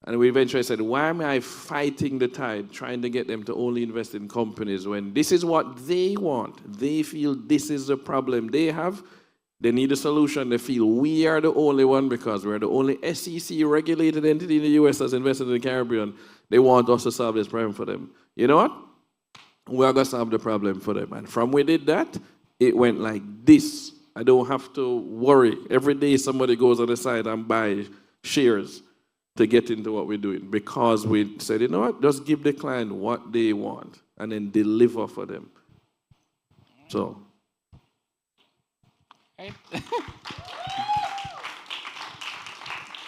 Speaker 2: And we eventually said, why am I fighting the tide, trying to get them to only invest in companies when this is what they want? They feel this is the problem they have. They need a solution. They feel we are the only one because we're the only SEC-regulated entity in the U.S. that's invested in the Caribbean. They want us to solve this problem for them. You know what? We're going to solve the problem for them. And from we did that, it went like this. I don't have to worry. Every day somebody goes on the side and buy shares to get into what we're doing because we said, you know what, just give the client what they want and then deliver for them. So.
Speaker 1: Right.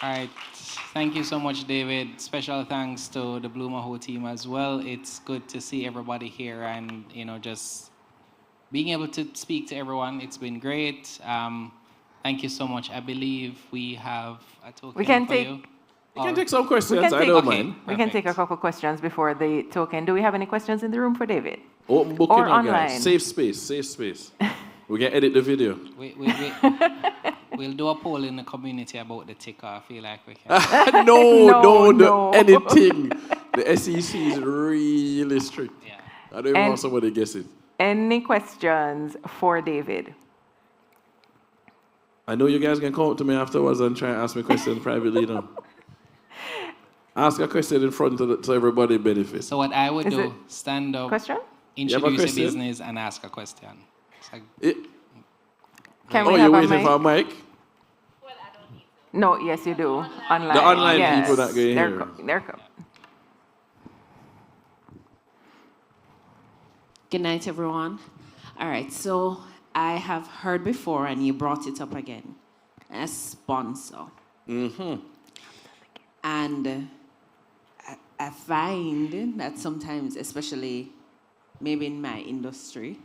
Speaker 1: All right. Thank you so much, David. Special thanks to the Blue Maho team as well. It's good to see everybody here and, just being able to speak to everyone. It's been great. Thank you so much. I believe we have a token
Speaker 3: We can
Speaker 1: for
Speaker 3: take-
Speaker 1: you.
Speaker 2: You can take some questions,
Speaker 3: We can
Speaker 2: I
Speaker 3: take-
Speaker 2: don't
Speaker 1: Okay.
Speaker 2: mind.
Speaker 3: We can take a couple questions before the token. Do we have any questions in the room for David?
Speaker 2: Open booking
Speaker 3: Or
Speaker 2: now,
Speaker 3: online.
Speaker 2: guys. Safe space. We can edit the video.
Speaker 1: We'll do a poll in the community about the ticker. I feel like we can.
Speaker 2: No, anything. The SEC is really strict.
Speaker 1: Yeah.
Speaker 2: I don't even want somebody guessing.
Speaker 3: Any questions for David?
Speaker 2: I know you guys can come up to me afterwards and try and ask me questions privately now. Ask a question in front of so everybody benefits.
Speaker 1: So what I would
Speaker 3: Is
Speaker 1: do,
Speaker 3: it-
Speaker 1: stand up,
Speaker 3: Question?
Speaker 1: introduce your
Speaker 2: question?
Speaker 1: business, and ask a question. It's like,
Speaker 3: Can
Speaker 2: Oh,
Speaker 3: we
Speaker 2: you're
Speaker 3: have a
Speaker 2: waiting
Speaker 3: mic?
Speaker 2: for a mic?
Speaker 3: No, yes, you do. Online.
Speaker 2: The online
Speaker 3: yes.
Speaker 2: people that go in
Speaker 3: They're
Speaker 2: here.
Speaker 3: they're
Speaker 4: Good night, everyone. All right, so I have heard before, and you brought it up again, a sponsor. And I find that sometimes, especially maybe in my industry,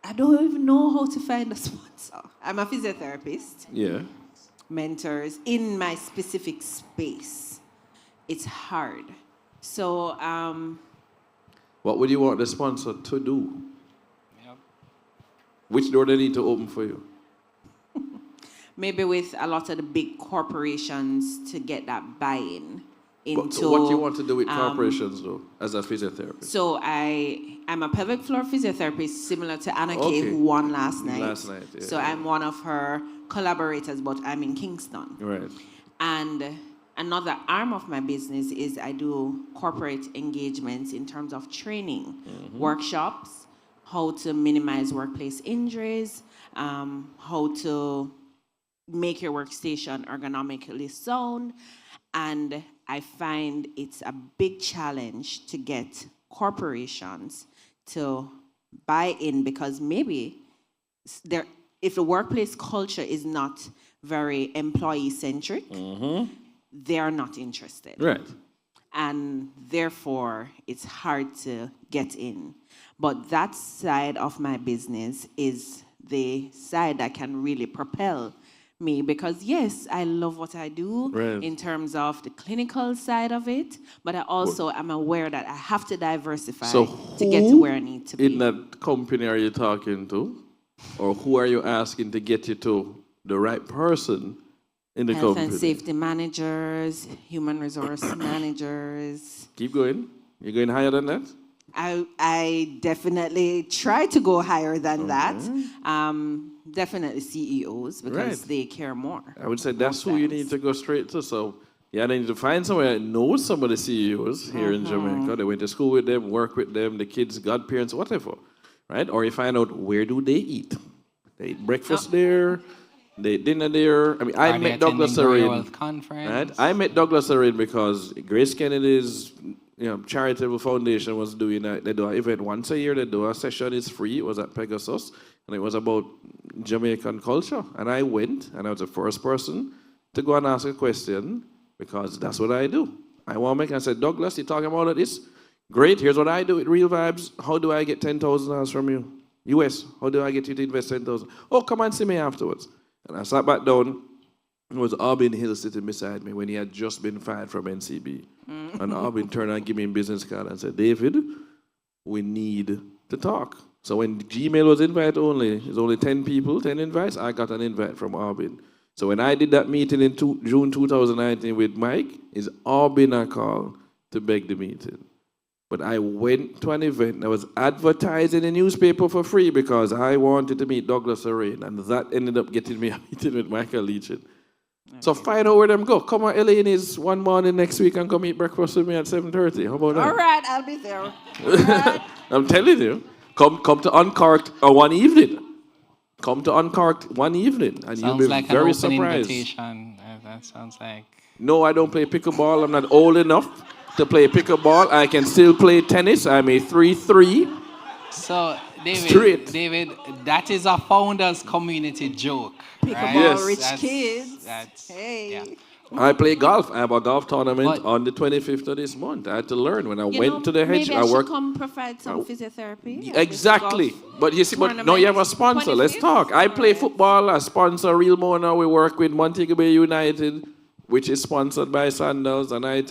Speaker 4: I don't even know how to find a sponsor. I'm a physiotherapist,
Speaker 2: Yeah.
Speaker 4: mentors in my specific space. It's hard. So,
Speaker 2: What would you want the sponsor to do?
Speaker 1: Yep.
Speaker 2: Which door they need to open for you?
Speaker 4: maybe with a lot of the big corporations to get that buy-in into.
Speaker 2: So what do you want to do with corporations, though, as a physiotherapist?
Speaker 4: So I'm a pelvic floor physiotherapist, similar to Anna Kay,
Speaker 2: Okay.
Speaker 4: who won last night.
Speaker 2: Last night, yeah.
Speaker 4: So I'm one of her collaborators, but I'm in Kingston.
Speaker 2: Right.
Speaker 4: And another arm of my business is I do corporate engagements in terms of training, workshops, how to minimize workplace injuries, how to make your workstation ergonomically sound. And I find it's a big challenge to get corporations to buy in, because maybe if the workplace culture is not very employee-centric, they are not interested.
Speaker 2: Right.
Speaker 4: And therefore, it's hard to get in. But that side of my business is the side that can really propel me, because yes, I love what I do
Speaker 2: Right.
Speaker 4: in terms of the clinical side of it, but I also am aware that I have to diversify
Speaker 2: So
Speaker 4: to get to
Speaker 2: who
Speaker 4: where I need to be.
Speaker 2: in that company are you talking to? Or who are you asking to get you to the right person in the
Speaker 4: Health
Speaker 2: company?
Speaker 4: and safety managers, human resource managers.
Speaker 2: Keep going. You're going higher than that?
Speaker 4: I definitely try to go higher than that. Definitely CEOs, because
Speaker 2: Right.
Speaker 4: they care more.
Speaker 2: I would say that's who you
Speaker 4: times.
Speaker 2: need to go straight to. So, yeah, they need to find somewhere that knows some of the CEOs here in Jamaica. They went to school with them, work with them, the kids, godparents, whatever, right? Or you find out, where do they eat? They eat breakfast there, they eat dinner there. I mean, I
Speaker 1: Are they
Speaker 2: met Douglas
Speaker 1: attending Royal
Speaker 2: Arrain.
Speaker 1: Wealth Conference?
Speaker 2: Right? I met Douglas Arrain because Grace Kennedy's charitable foundation was doing they do an event once a year. They do a session, it's free. It was at Pegasus, and it was about Jamaican culture. And I went, and I was the first person to go and ask a question, because that's what I do. I want to make. I said, Douglas, you talking about this? Great. Here's what I do with Real Vibes. How do I get $10,000 from you? US. How do I get you to invest 10,000? Oh, come and see me afterwards. And I sat back down. It was Albin Hill sitting beside me when he had just been fired from NCB. And Albin turned and gave me a business card and said, David, we need to talk. So when Gmail was invite only, it's only 10 people, 10 invites, I got an invite from Albin. So when I did that meeting in June 2019 with Mike, it's Albin I called to beg the meeting. But I went to an event that was advertised in the newspaper for free because I wanted to meet Douglas Arrain, and that ended up getting me a meeting with Michael Leachin. So find out where them go. Come on, Elaine is one morning next week and come eat breakfast with me at 7:30. How about that?
Speaker 4: All right, I'll be there. All right.
Speaker 2: I'm telling you. Come to Uncorked one evening. Come to Uncorked one evening, and you'll
Speaker 1: Sounds
Speaker 2: be
Speaker 1: like an
Speaker 2: very
Speaker 1: open
Speaker 2: surprised.
Speaker 1: invitation. That sounds like.
Speaker 2: No, I don't play pickleball. I'm not old enough to play pickleball. I can still play tennis. I'm a 3-3.
Speaker 1: So,
Speaker 2: Straight.
Speaker 1: David, that is a founders community joke, right?
Speaker 4: Pickleball,
Speaker 2: Yes.
Speaker 4: rich
Speaker 1: That's-
Speaker 4: kids.
Speaker 1: That's,
Speaker 4: Hey.
Speaker 1: yeah.
Speaker 2: I play golf. I have a golf tournament
Speaker 1: But-
Speaker 2: on the 25th of this month. I had to learn. When I
Speaker 4: You
Speaker 2: went
Speaker 4: know,
Speaker 2: to the hedge,
Speaker 4: maybe
Speaker 2: I
Speaker 4: I should
Speaker 2: worked.
Speaker 4: come provide some physiotherapy. at this
Speaker 2: Exactly.
Speaker 4: golf
Speaker 2: But you see, but no, you have a
Speaker 4: tournament.
Speaker 2: sponsor. Let's
Speaker 4: 25th?
Speaker 2: talk. I play
Speaker 4: Alright.
Speaker 2: football. I sponsor Real Mona. We work with Montego Bay United, which is sponsored by Sandals. And I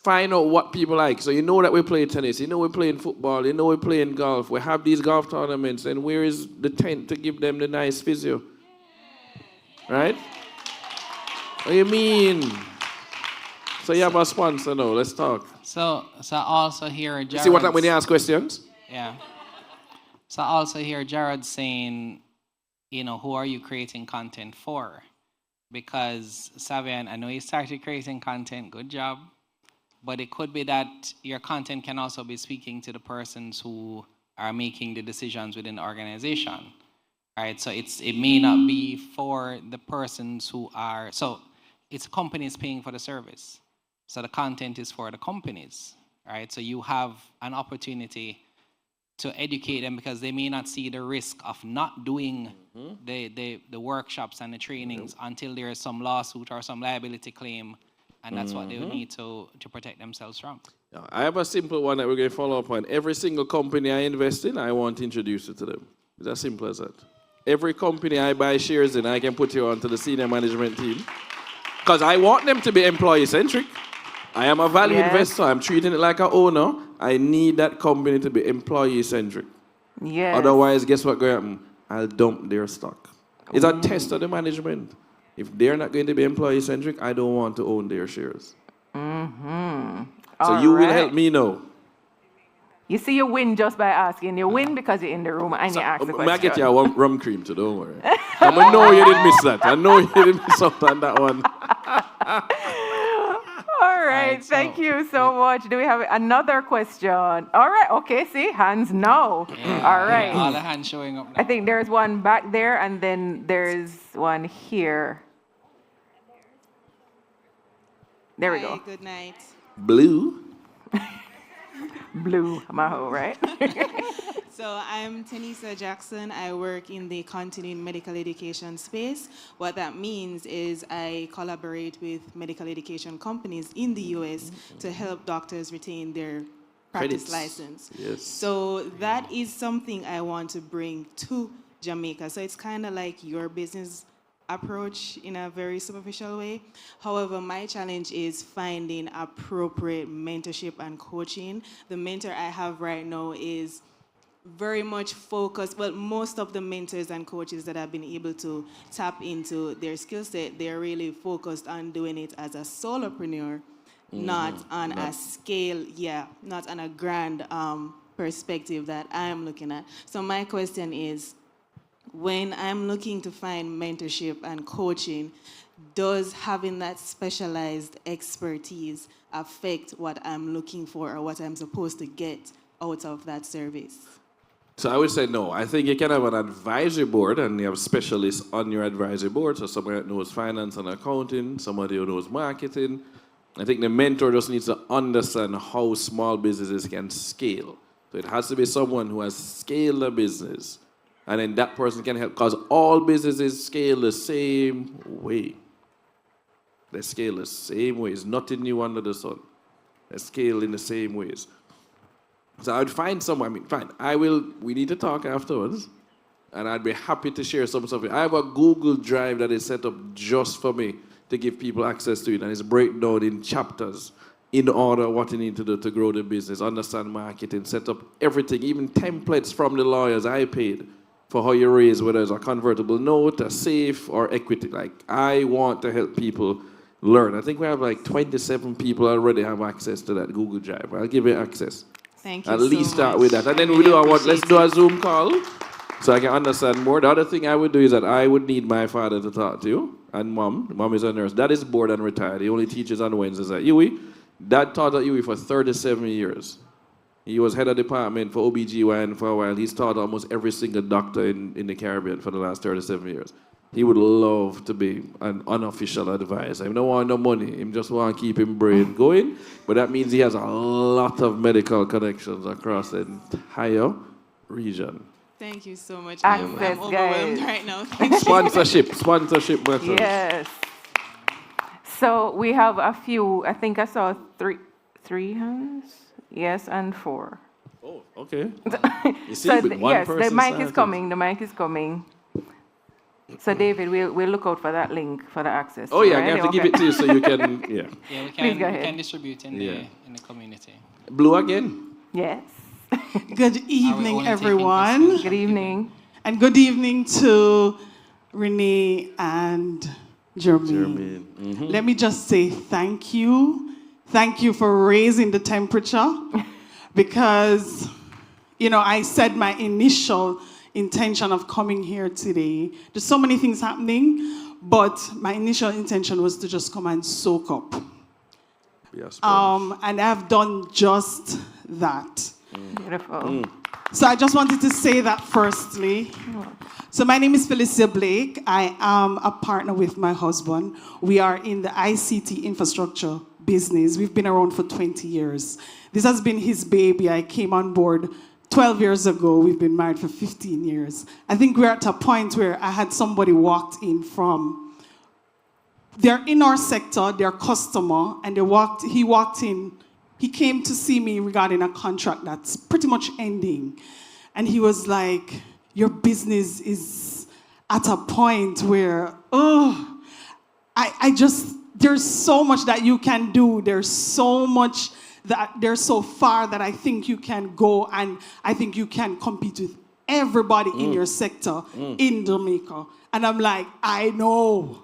Speaker 2: find out what people like. So you know that we play tennis. You know we're playing football. You know we're playing golf. We have these golf tournaments. And where is the tent to give them the nice physio? Right? What do you mean? So you have a sponsor now. Let's talk.
Speaker 1: So also here, Jared.
Speaker 2: You see what I'm when you ask questions?
Speaker 1: Yeah. So also here, Jared saying, who are you creating content for? Because Savian, I know you started creating content. Good job. But it could be that your content can also be speaking to the persons who are making the decisions within the organization. Right? So it may not be for the persons who are, so it's companies paying for the service. So the content is for the companies, right? So you have an opportunity to educate them because they may not see the risk of not doing the workshops and the trainings until there is some lawsuit or some liability claim, and that's what they would need to protect themselves from.
Speaker 2: I have a simple one that we're going to follow up on. Every single company I invest in, I want to introduce you to them. It's as simple as that. Every company I buy shares in, I can put you onto the senior management team. Because I want them to be employee-centric. I am a value investor. I'm treating it like an owner. I need that company to be employee-centric.
Speaker 3: Yes.
Speaker 2: Otherwise, guess what going to happen? I'll dump their stock. It's a test of the management. If they're not going to be employee-centric, I don't want to own their shares. So you will help me know.
Speaker 3: You see, you win just by asking. You win because you're in the room and you ask the
Speaker 2: I
Speaker 3: question.
Speaker 2: get you a rum cream too, don't worry. I know you didn't miss that. I know you didn't miss out on that one.
Speaker 3: All right,
Speaker 1: so-
Speaker 3: thank you so much. Do we have another question? All right, okay, see, hands no. All right.
Speaker 1: All the hands showing up now.
Speaker 3: I think there's one back there and then there's one here. There we
Speaker 5: Hi,
Speaker 3: go.
Speaker 5: good night.
Speaker 2: Blue.
Speaker 3: Blue Maho, right?
Speaker 5: So I'm Tenisa Jackson. I work in the continuing medical education space. What that means is I collaborate with medical education companies in the US to help doctors retain their practice
Speaker 2: Credits.
Speaker 5: license.
Speaker 2: Yes.
Speaker 5: So that is something I want to bring to Jamaica. So it's kind of like your business approach in a very superficial way. However, my challenge is finding appropriate mentorship and coaching. The mentor I have right now is very much focused, well, most of the mentors and coaches that I've been able to tap into their skill set, they're really focused on doing it as a solopreneur, not on a scale, not on a grand perspective that I'm looking at. So my question is, when I'm looking to find mentorship and coaching, does having that specialized expertise affect what I'm looking for or what I'm supposed to get out of that service?
Speaker 2: So I would say no. I think you can have an advisory board and you have specialists on your advisory board. So somebody that knows finance and accounting, somebody who knows marketing. I think the mentor just needs to understand how small businesses can scale. So it has to be someone who has scaled a business. And then that person can help, because all businesses scale the same way. They scale the same way. It's nothing new under the sun. They scale in the same ways. So I would find someone, fine, we need to talk afterwards. And I'd be happy to share some stuff. I have a Google Drive that is set up just for me to give people access to it. And it's breakdown down in chapters in order what you need to do to grow the business, understand marketing, set up everything, even templates from the lawyers I paid for how you raise, whether it's a convertible note, a safe, or equity. Like, I want to help people learn. I think we have like 27 people already have access to that Google Drive. I'll give you access.
Speaker 5: Thank you
Speaker 2: At
Speaker 5: so
Speaker 2: least start
Speaker 5: much.
Speaker 2: with that. And then
Speaker 5: I
Speaker 2: we do
Speaker 5: really
Speaker 2: let's
Speaker 5: appreciate
Speaker 2: do a
Speaker 5: it.
Speaker 2: Zoom call so I can understand more. The other thing I would do is that I would need my father to talk to you, and mom. Mom is a nurse. Dad is bored and retired. He only teaches on Wednesdays at UWI. Dad taught at UWI for 37 years. He was head of department for OBGYN for a while. He's taught almost every single doctor in the Caribbean for the last 37 years. He would love to be an unofficial advisor. He don't want no money. He just want to keep him brain going. But that means he has a lot of medical connections across the entire region.
Speaker 5: Thank you so much.
Speaker 3: Access,
Speaker 5: I'm overwhelmed
Speaker 3: guys.
Speaker 5: right now.
Speaker 2: Sponsorship matters.
Speaker 3: Yes. So we have a few, I think I saw three hands. Yes, and 4.
Speaker 2: Oh, okay. You see,
Speaker 3: So,
Speaker 2: with one
Speaker 3: yes, the
Speaker 2: person
Speaker 3: mic is
Speaker 2: started.
Speaker 3: coming. The mic is coming. So, David, we'll look out for that link for the access.
Speaker 2: Oh, yeah,
Speaker 3: right?
Speaker 2: I have to give it to you so you can, yeah.
Speaker 1: Yeah, we
Speaker 3: Please
Speaker 1: can,
Speaker 3: go
Speaker 1: we
Speaker 3: ahead.
Speaker 1: can distribute in the community.
Speaker 2: Blue again.
Speaker 3: Yes.
Speaker 6: Good
Speaker 1: Are we
Speaker 6: evening,
Speaker 1: only taking
Speaker 6: everyone.
Speaker 1: questions?
Speaker 3: Good evening.
Speaker 6: And good evening to Renee and Jermaine. Let me just say thank you. Thank you for raising the temperature because, you know, I said my initial intention of coming here today. There's so many things happening, but my initial intention was to just come and soak up.
Speaker 2: Yes.
Speaker 6: And I've done just that.
Speaker 3: Beautiful.
Speaker 6: So I just wanted to say that firstly. So my name is Felicia Blake. I am a partner with my husband. We are in the ICT infrastructure business. We've been around for 20 years. This has been his baby. I came on board 12 years ago. We've been married for 15 years. I think we're at a point where I had somebody walked in from, they're in our sector, they're customer, and he walked in. He came to see me regarding a contract that's pretty much ending. And he was like, your business is at a point where, there's so much that you can do. There's so far that I think you can go, and I think you can compete with everybody in your sector in Jamaica. And I'm like, I know.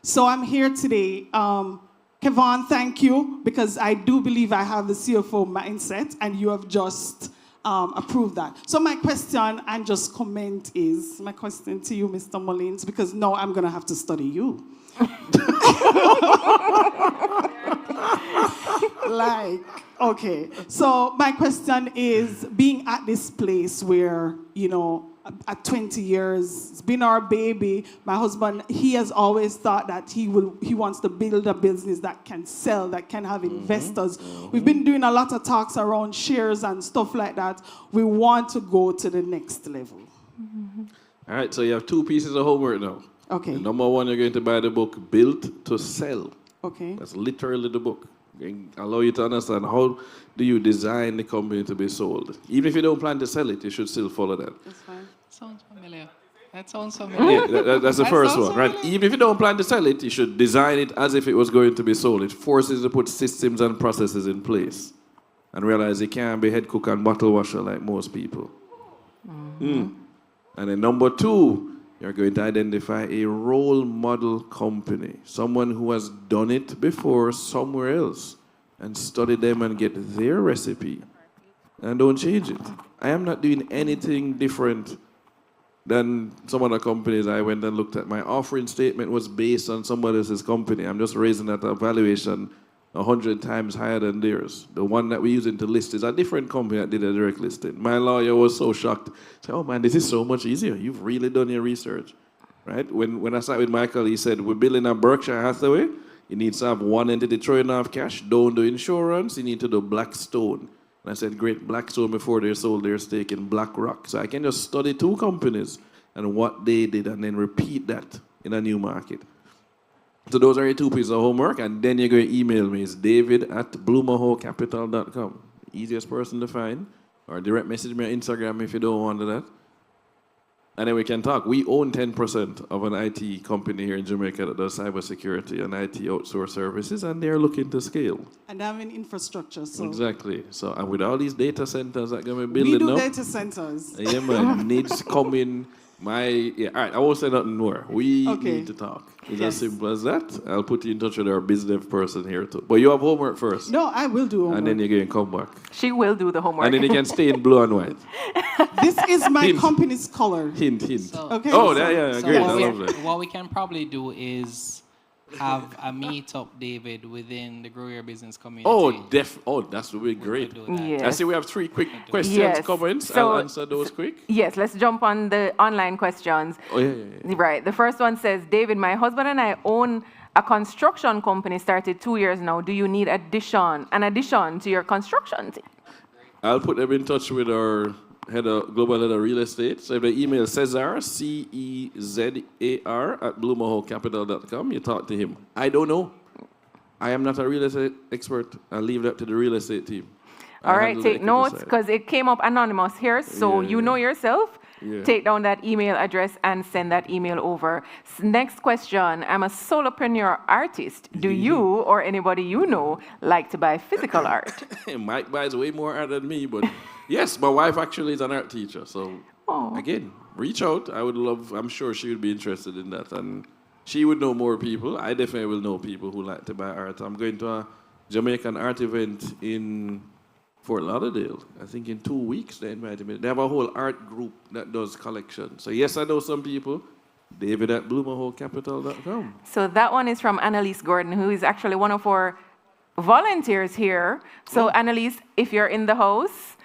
Speaker 6: So I'm here today. Kevon, thank you, because I do believe I have the CFO mindset, and you have just approved that. So my question and just comment is, my question to you, Mr. Mullings, because now I'm going to have to study you. Okay. So my question is, being at this place where, you know, at 20 years, it's been our baby. My husband, he has always thought that he wants to build a business that can sell, that can have investors. We've been doing a lot of talks around shares and stuff like that. We want to go to the next level.
Speaker 2: All right, so you have 2 pieces of homework now.
Speaker 6: Okay.
Speaker 2: Number 1, you're going to buy the book Built to Sell.
Speaker 6: Okay.
Speaker 2: That's literally the book. Allow you to understand how do you design the company to be sold. Even if you don't plan to sell it, you should still follow that.
Speaker 6: That's fine.
Speaker 1: Sounds familiar. That sounds familiar.
Speaker 2: Yeah, that's the
Speaker 1: That
Speaker 2: first
Speaker 1: sounds
Speaker 2: one, right?
Speaker 1: familiar.
Speaker 2: Even if you don't plan to sell it, you should design it as if it was going to be sold. It forces you to put systems and processes in place and realize you can't be head cook and bottle washer like most people. And then number 2, you're going to identify a role model company, someone who has done it before somewhere else, and study them and get their recipe and don't change it. I am not doing anything different than some other companies. I went and looked at my offering statement was based on somebody else's company. I'm just raising that valuation 100 times higher than theirs. The one that we're using to list is a different company that did a direct listing. My lawyer was so shocked. He said, oh man, this is so much easier. You've really done your research, right? When I sat with Michael, he said, we're building a Berkshire Hathaway. You need to have one entity throwing off cash. Don't do insurance. You need to do Blackstone. And I said, great, Blackstone before they sold their stake in BlackRock. So I can just study 2 companies and what they did and then repeat that in a new market. So those are your 2 pieces of homework, and then you're going to email me. It's david@bluemahocapital.com. Easiest person to find. Or direct message me on Instagram if you don't want that. And then we can talk. We own 10% of an IT company here in Jamaica that does cybersecurity and IT outsource services, and they're looking to scale.
Speaker 6: And I'm in infrastructure, so.
Speaker 2: Exactly. So, and with all these data centers that going to be
Speaker 6: We
Speaker 2: building
Speaker 6: do
Speaker 2: up,
Speaker 6: data centers.
Speaker 2: yeah, man, needs come in. All right, I won't say nothing more. We need to talk. It's as simple as that. I'll put you in touch with our business person here too. But you have homework first.
Speaker 6: No, I will do homework.
Speaker 2: And then you're going to come back.
Speaker 3: She will do the homework.
Speaker 2: And then you can stay in blue and white.
Speaker 6: This is my
Speaker 2: Hint.
Speaker 6: company's color.
Speaker 2: Hint.
Speaker 1: So-
Speaker 6: Okay.
Speaker 2: Oh, yeah,
Speaker 1: So
Speaker 2: great. I
Speaker 1: what
Speaker 2: love
Speaker 1: we,
Speaker 2: that.
Speaker 1: what we can probably do is have a meetup, David, within the Grow Your Business community.
Speaker 2: That's really great.
Speaker 1: Do that.
Speaker 2: I
Speaker 3: Yes.
Speaker 2: see we have 3 quick questions,
Speaker 3: Yes.
Speaker 2: comments.
Speaker 3: So-
Speaker 2: I'll answer those quick.
Speaker 3: Yes, let's jump on the online questions.
Speaker 2: Oh, yeah.
Speaker 3: Right. The first one says, David, my husband and I own a construction company started 2 years now. Do you need an addition to your construction team?
Speaker 2: I'll put them in touch with our global head of real estate. So if the email Cesar, CEZAR @bloomerhawkcapital.com, you talk to him. I don't know. I am not a real estate expert. I'll leave that to the real estate team.
Speaker 3: All right,
Speaker 2: handle the
Speaker 3: take notes
Speaker 2: equity side.
Speaker 3: because it came up anonymous here. So
Speaker 2: Yeah,
Speaker 3: you know yourself.
Speaker 2: Yeah.
Speaker 3: Take down that email address and send that email over. Next question. I'm a solopreneur artist. Do you or anybody you know like to buy physical art?
Speaker 2: Mike buys way more art than me, but yes, my wife actually is an art teacher. So
Speaker 3: Oh.
Speaker 2: again, reach out. I'm sure she would be interested in that. And she would know more people. I definitely will know people who like to buy art. I'm going to a Jamaican art event in Fort Lauderdale. I think in 2 weeks they invited me. They have a whole art group that does collections. So yes, I know some people. David at bloomerhawkcapital.com.
Speaker 3: So that one is from Annalise Gordon, who is actually one of our volunteers here. So Annalise, if you're in the house,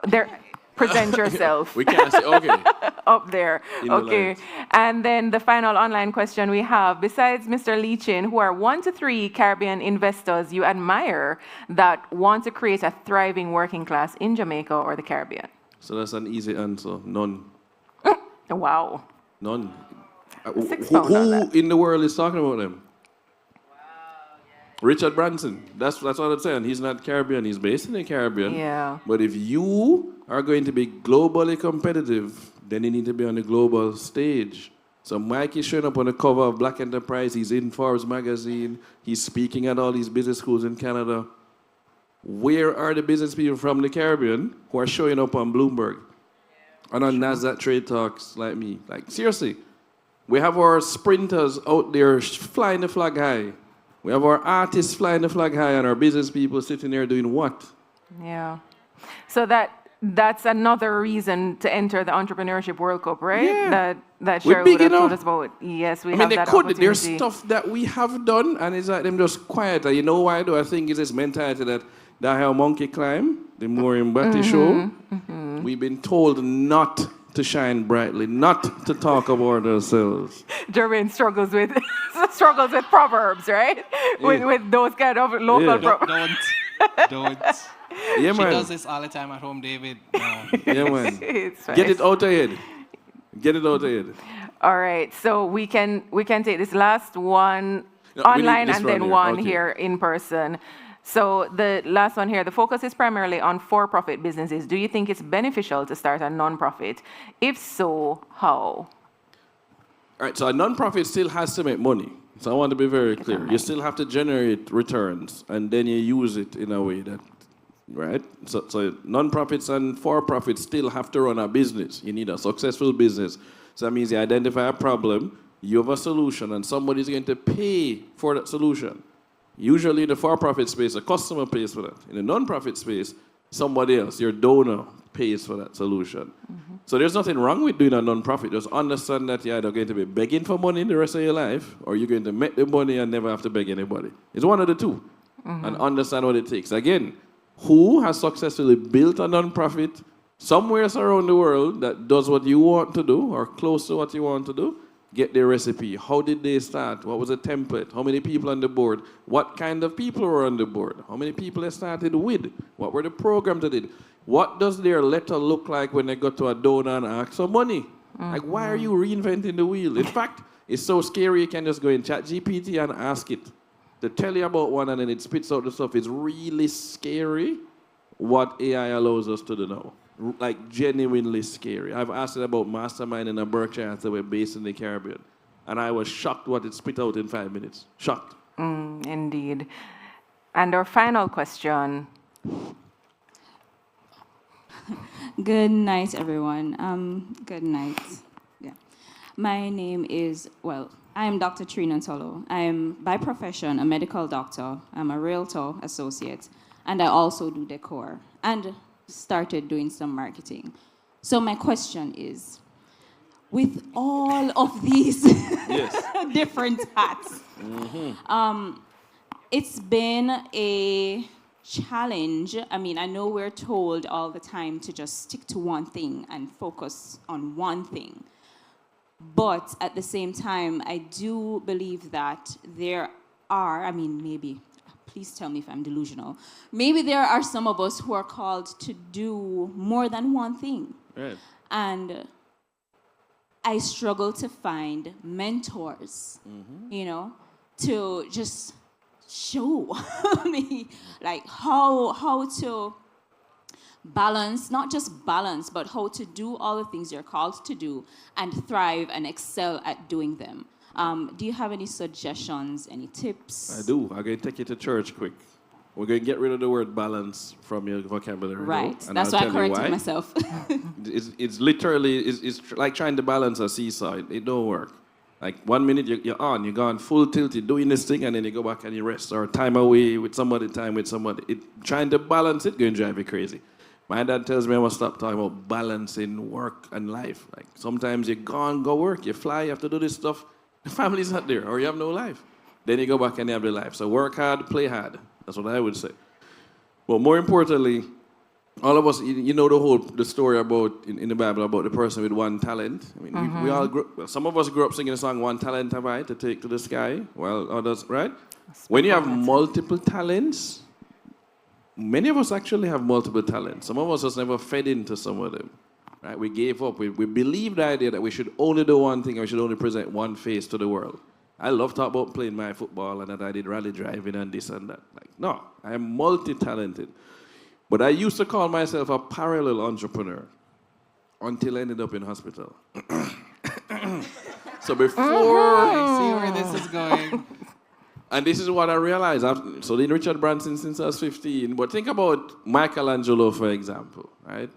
Speaker 3: there, present yourself.
Speaker 2: We can't say, okay.
Speaker 3: Up there.
Speaker 2: In the
Speaker 3: Okay.
Speaker 2: light.
Speaker 3: And then the final online question we have, besides Mr. Leachin, who are 1 to 3 Caribbean investors you admire that want to create a thriving working class in Jamaica or the Caribbean?
Speaker 2: So that's an easy answer. None.
Speaker 3: Wow.
Speaker 2: None.
Speaker 3: Six
Speaker 2: Who
Speaker 3: pound on that.
Speaker 2: in the world is talking about them? Richard Branson. That's what I'm saying. He's not Caribbean. He's based in the Caribbean.
Speaker 3: Yeah.
Speaker 2: But if you are going to be globally competitive, then you need to be on the global stage. So Mike is showing up on the cover of Black Enterprise. He's in Forbes magazine. He's speaking at all these business schools in Canada. Where are the business people from the Caribbean who are showing up on Bloomberg? And on NASDAQ Trade Talks like me. Like, seriously. We have our sprinters out there flying the flag high. We have our artists flying the flag high and our business people sitting there doing what?
Speaker 3: Yeah. So that's another reason to enter the Entrepreneurship World Cup, right?
Speaker 2: Yeah.
Speaker 3: That
Speaker 2: We're
Speaker 3: Cheryl
Speaker 2: big
Speaker 3: would have told
Speaker 2: enough.
Speaker 3: us about. Yes, we
Speaker 2: I mean,
Speaker 3: have
Speaker 2: they
Speaker 3: that
Speaker 2: could.
Speaker 3: opportunity.
Speaker 2: There's stuff that we have done, and it's like them just quiet. And you know why, though? I think it's this mentality that the higher monkey climb, the more in body show. We've been told not to shine brightly, not to talk about ourselves.
Speaker 3: Jermaine struggles with proverbs, right? With those kind of local
Speaker 2: Yeah.
Speaker 3: proverbs.
Speaker 1: Don't.
Speaker 2: Yeah,
Speaker 1: She
Speaker 2: man.
Speaker 1: does this all the time at home, David. No.
Speaker 2: Yeah, man.
Speaker 3: It's
Speaker 2: Get
Speaker 3: fine.
Speaker 2: it out of head. Get it out of head.
Speaker 3: All right, so we can take this last one
Speaker 2: No, we need
Speaker 3: online
Speaker 2: this
Speaker 3: and
Speaker 2: one
Speaker 3: then
Speaker 2: here.
Speaker 3: one
Speaker 2: Okay.
Speaker 3: here in person. So the last one here, the focus is primarily on for-profit businesses. Do you think it's beneficial to start a non-profit? If so, how?
Speaker 2: All right, so a non-profit still has to make money. So I want to be very clear. You still have to generate returns, and then you use it in a way that, right? So non-profits and for-profits still have to run a business. You need a successful business. So that means you identify a problem, you have a solution, and somebody's going to pay for that solution. Usually in the for-profit space, a customer pays for that. In the non-profit space, somebody else, your donor, pays for that solution. So there's nothing wrong with doing a non-profit. Just understand that you're either going to be begging for money the rest of your life, or you're going to make the money and never have to beg anybody. It's one of the two. And understand what it takes. Again, who has successfully built a non-profit somewhere around the world that does what you want to do or close to what you want to do? Get their recipe. How did they start? What was the template? How many people on the board? What kind of people were on the board? How many people they started with? What were the programs they did? What does their letter look like when they go to a donor and ask for money? Like, why are you reinventing the wheel? In fact, it's so scary you can just go in ChatGPT and ask it to tell you about one and then it spits out the stuff. It's really scary what AI allows us to do now. Like genuinely scary. I've asked it about Mastermind in a Berkshire that were based in the Caribbean. And I was shocked what it spit out in 5 minutes. Shocked.
Speaker 3: Indeed. And our final question.
Speaker 7: Good night, everyone. Good night. Yeah. My name is, I am Dr. Trina Tolo. I am, by profession, a medical doctor. I'm a realtor associate, and I also do decor, and started doing some marketing. So my question is, with all of these
Speaker 2: Yes.
Speaker 7: different hats. It's been a challenge. I mean, I know we're told all the time to just stick to one thing and focus on one thing. But at the same time, I do believe that there are, I mean, maybe, please tell me if I'm delusional, maybe there are some of us who are called to do more than one thing.
Speaker 2: Right.
Speaker 7: And I struggle to find mentors, you know, to just show me like how to balance, not just balance, but how to do all the things you're called to do and thrive and excel at doing them. Do you have any suggestions, any tips?
Speaker 2: I do. I'm going to take you to church quick. We're going to get rid of the word balance from your vocabulary.
Speaker 7: Right.
Speaker 2: And
Speaker 7: That's
Speaker 2: I'll
Speaker 7: why I
Speaker 2: tell you
Speaker 7: corrected myself.
Speaker 2: It's literally, it's like trying to balance a seesaw. It don't work. Like 1 minute you're on, you're gone full tilt, you're doing this thing, and then you go back and you rest, or time away with somebody, time with somebody. Trying to balance it going to drive you crazy. My dad tells me I must stop talking about balancing work and life. Like sometimes you're gone, go work, you fly, you have to do this stuff. The family's not there, or you have no life. Then you go back and you have the life. So work hard, play hard. That's what I would say. But more importantly, all of us, you know the story about in the Bible about the person with one talent. I mean, we all some of us grew up singing the song "One Talent Have I" to take to the sky. While others, right? When you have multiple talents, many of us actually have multiple talents. Some of us just never fed into some of them. Right? We gave up. We believed the idea that we should only do one thing and we should only present one face to the world. I love talking about playing my football and that I did rally driving and this and that. Like, no, I am multi-talented. But I used to call myself a parallel entrepreneur until I ended up in hospital. So before...
Speaker 1: I see where this is going.
Speaker 2: And this is what I realized. I've studied Richard Branson since I was 15. But think about Michelangelo, for example, right?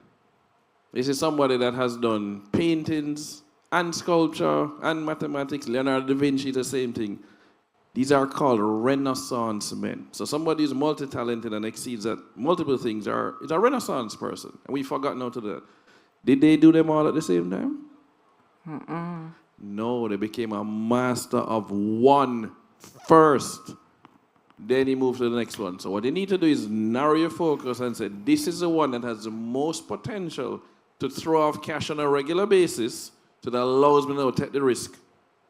Speaker 2: This is somebody that has done paintings and sculpture and mathematics. Leonardo da Vinci, the same thing. These are called Renaissance men. So somebody who's multi-talented and exceeds at multiple things is a Renaissance person. And we've forgotten how to do that. Did they do them all at the same time? No, they became a master of one first. Then he moved to the next one. So what you need to do is narrow your focus and say, this is the one that has the most potential to throw off cash on a regular basis so that allows me to take the risk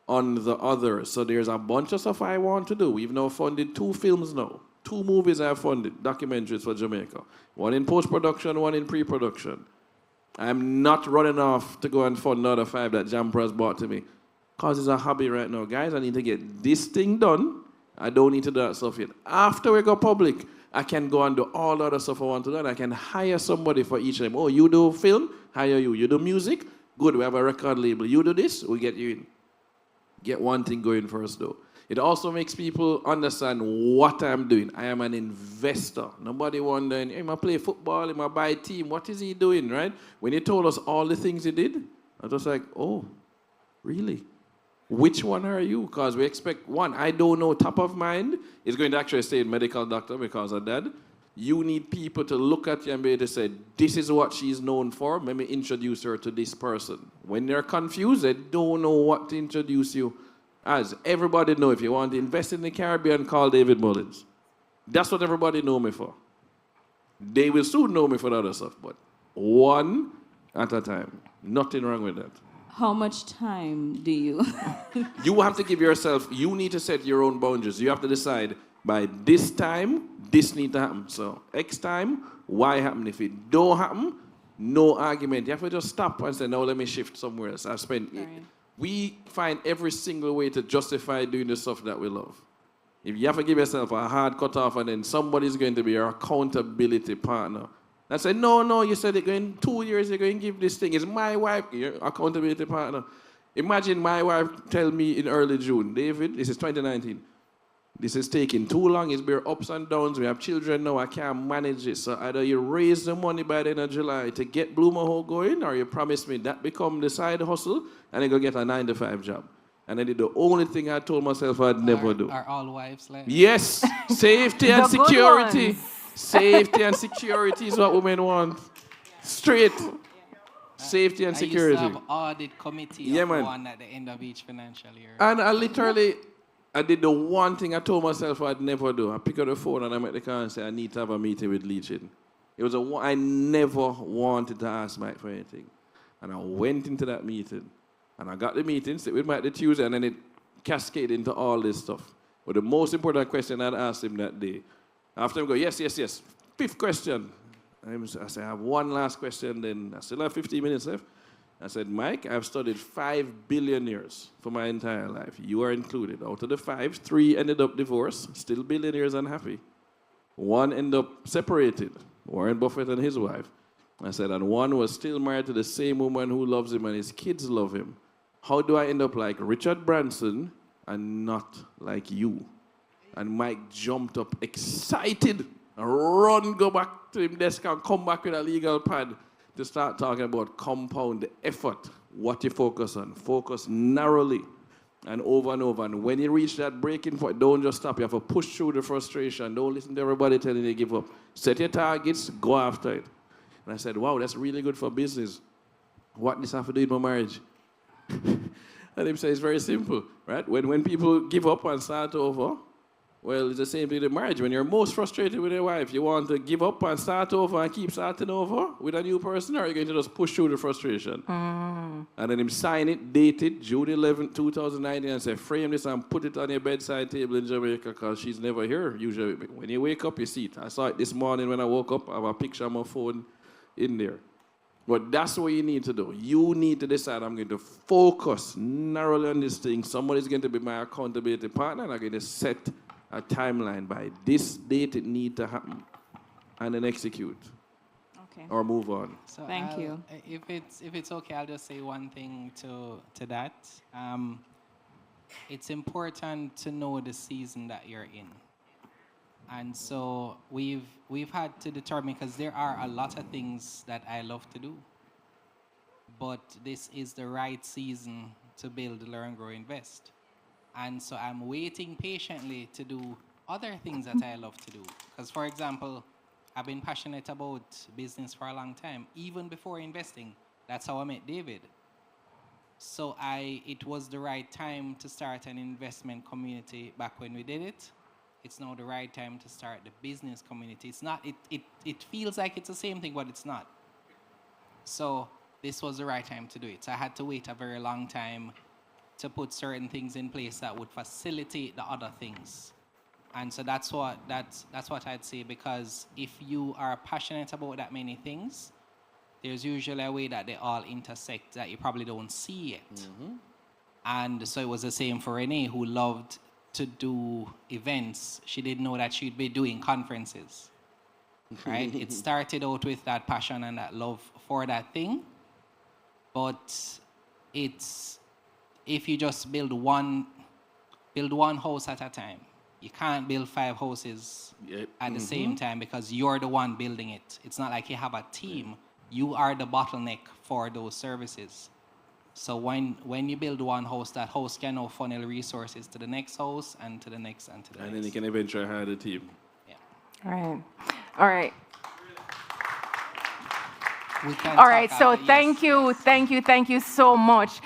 Speaker 2: on the others. So there's a bunch of stuff I want to do. We've now funded 2 films now. 2 movies I've funded, documentaries for Jamaica. One in post-production, one in pre-production. I'm not running off to go and fund another 5 that Jamper has bought to me. Because it's a hobby right now. Guys, I need to get this thing done. I don't need to do that stuff yet. After we go public, I can go and do all the other stuff I want to do. And I can hire somebody for each of them. Oh, you do film? Hire you. You do music? Good, we have a record label. You do this? We get you in. Get one thing going first, though. It also makes people understand what I'm doing. I am an investor. Nobody wondering, hey, I play football, I buy a team. What is he doing, right? When he told us all the things he did, I was like, oh, really? Which one are you? Because we expect one. I don't know, top of mind is going to actually stay in medical doctor because of that. You need people to look at you and be able to say, this is what she's known for. Let me introduce her to this person. When they're confused, they don't know what to introduce you as. Everybody know if you want to invest in the Caribbean, call David Mullings. That's what everybody know me for. They will soon know me for the other stuff, but one at a time. Nothing wrong with that.
Speaker 7: How much time do you?
Speaker 2: You have to give yourself, you need to set your own boundaries. You have to decide by this time, this needs to happen. So X time, Y happen. If it don't happen, no argument. You have to just stop and say, no, let me shift somewhere else. I spent it. We find every single way to justify doing the stuff that we love. If you have to give yourself a hard cutoff and then somebody's going to be your accountability partner. I said, no, you said it in 2 years you're going to give this thing. It's my wife, your accountability partner. Imagine my wife tell me in early June, David, this is 2019. This is taking too long. It's been ups and downs. We have children now. I can't manage it. So either you raise the money by the end of July to get Bloomerhole going, or you promise me that become the side hustle, and then go get a 9-to-5 job. And I did the only thing I told myself I'd never do.
Speaker 1: Are all wives like?
Speaker 2: Yes, safety and security. Safety and security is what women want. Straight. Safety and
Speaker 1: I
Speaker 2: security.
Speaker 1: used to have audit committee
Speaker 2: Yeah,
Speaker 1: of
Speaker 2: man.
Speaker 1: one at the end of each financial year.
Speaker 2: And I did the one thing I told myself I'd never do. I pick up the phone and I make the call and say, I need to have a meeting with Leachin. It was I never wanted to ask Mike for anything. And I went into that meeting. And I got the meeting, sit with Mike the Tuesday, and then it cascaded into all this stuff. But the most important question I'd asked him that day, after him go, yes. Fifth question. I said, I have one last question, then I still have 15 minutes left. I said, Mike, I've studied 5 billionaires for my entire life. You are included. Out of the 5, 3 ended up divorced, still billionaires and happy. 1 ended up separated, Warren Buffett and his wife. I said, and 1 was still married to the same woman who loves him and his kids love him. How do I end up like Richard Branson and not like you? And Mike jumped up excited and go back to his desk and come back with a legal pad to start talking about compound effort, what you focus on. Focus narrowly and over and over. And when you reach that breaking point, don't just stop. You have to push through the frustration. Don't listen to everybody telling you to give up. Set your targets, go after it. And I said, wow, that's really good for business. What does this have to do with my marriage? And him say it's very simple, right? When people give up and start over, well, it's the same thing with marriage. When you're most frustrated with your wife, you want to give up and start over and keep starting over with a new person, or are you going to just push through the frustration? And then him sign it, date it, June 11, 2019, and say, frame this and put it on your bedside table in Jamaica because she's never here, usually. When you wake up, you see it. I saw it this morning when I woke up. I have a picture on my phone in there. But that's what you need to do. You need to decide, I'm going to focus narrowly on this thing. Somebody's going to be my accountability partner, and I'm going to set a timeline. By this date, it needs to happen. And then execute.
Speaker 7: Okay.
Speaker 2: Or move on.
Speaker 1: So
Speaker 7: Thank you.
Speaker 1: If it's okay, I'll just say one thing to that. It's important to know the season that you're in. And so we've had to determine, because there are a lot of things that I love to do, but this is the right season to build, learn, grow, invest. And so I'm waiting patiently to do other things that I love to do. Because, for example, I've been passionate about business for a long time, even before investing. That's how I met David. So it was the right time to start an investment community back when we did it. It's now the right time to start the business community. It's not, it feels like it's the same thing, but it's not. So this was the right time to do it. So I had to wait a very long time to put certain things in place that would facilitate the other things. And so that's what I'd say, because if you are passionate about that many things, there's usually a way that they all intersect that you probably don't see yet. Mm-hmm. And so it was the same for Renee, who loved to do events. She didn't know that she'd be doing conferences, right? It started out with that passion and that love for that thing, but it's, if you just build one house at a time, you can't build 5 houses at the same time, because you're the one building it. It's not like you have a team. You are the bottleneck for those services. So when you build one house, that house can now funnel resources to the next house and to the next and to the next.
Speaker 2: And then you can eventually hire the team.
Speaker 1: Yeah.
Speaker 3: All right.
Speaker 1: We can
Speaker 3: All
Speaker 1: talk
Speaker 3: right, so
Speaker 1: after,
Speaker 3: thank you so much.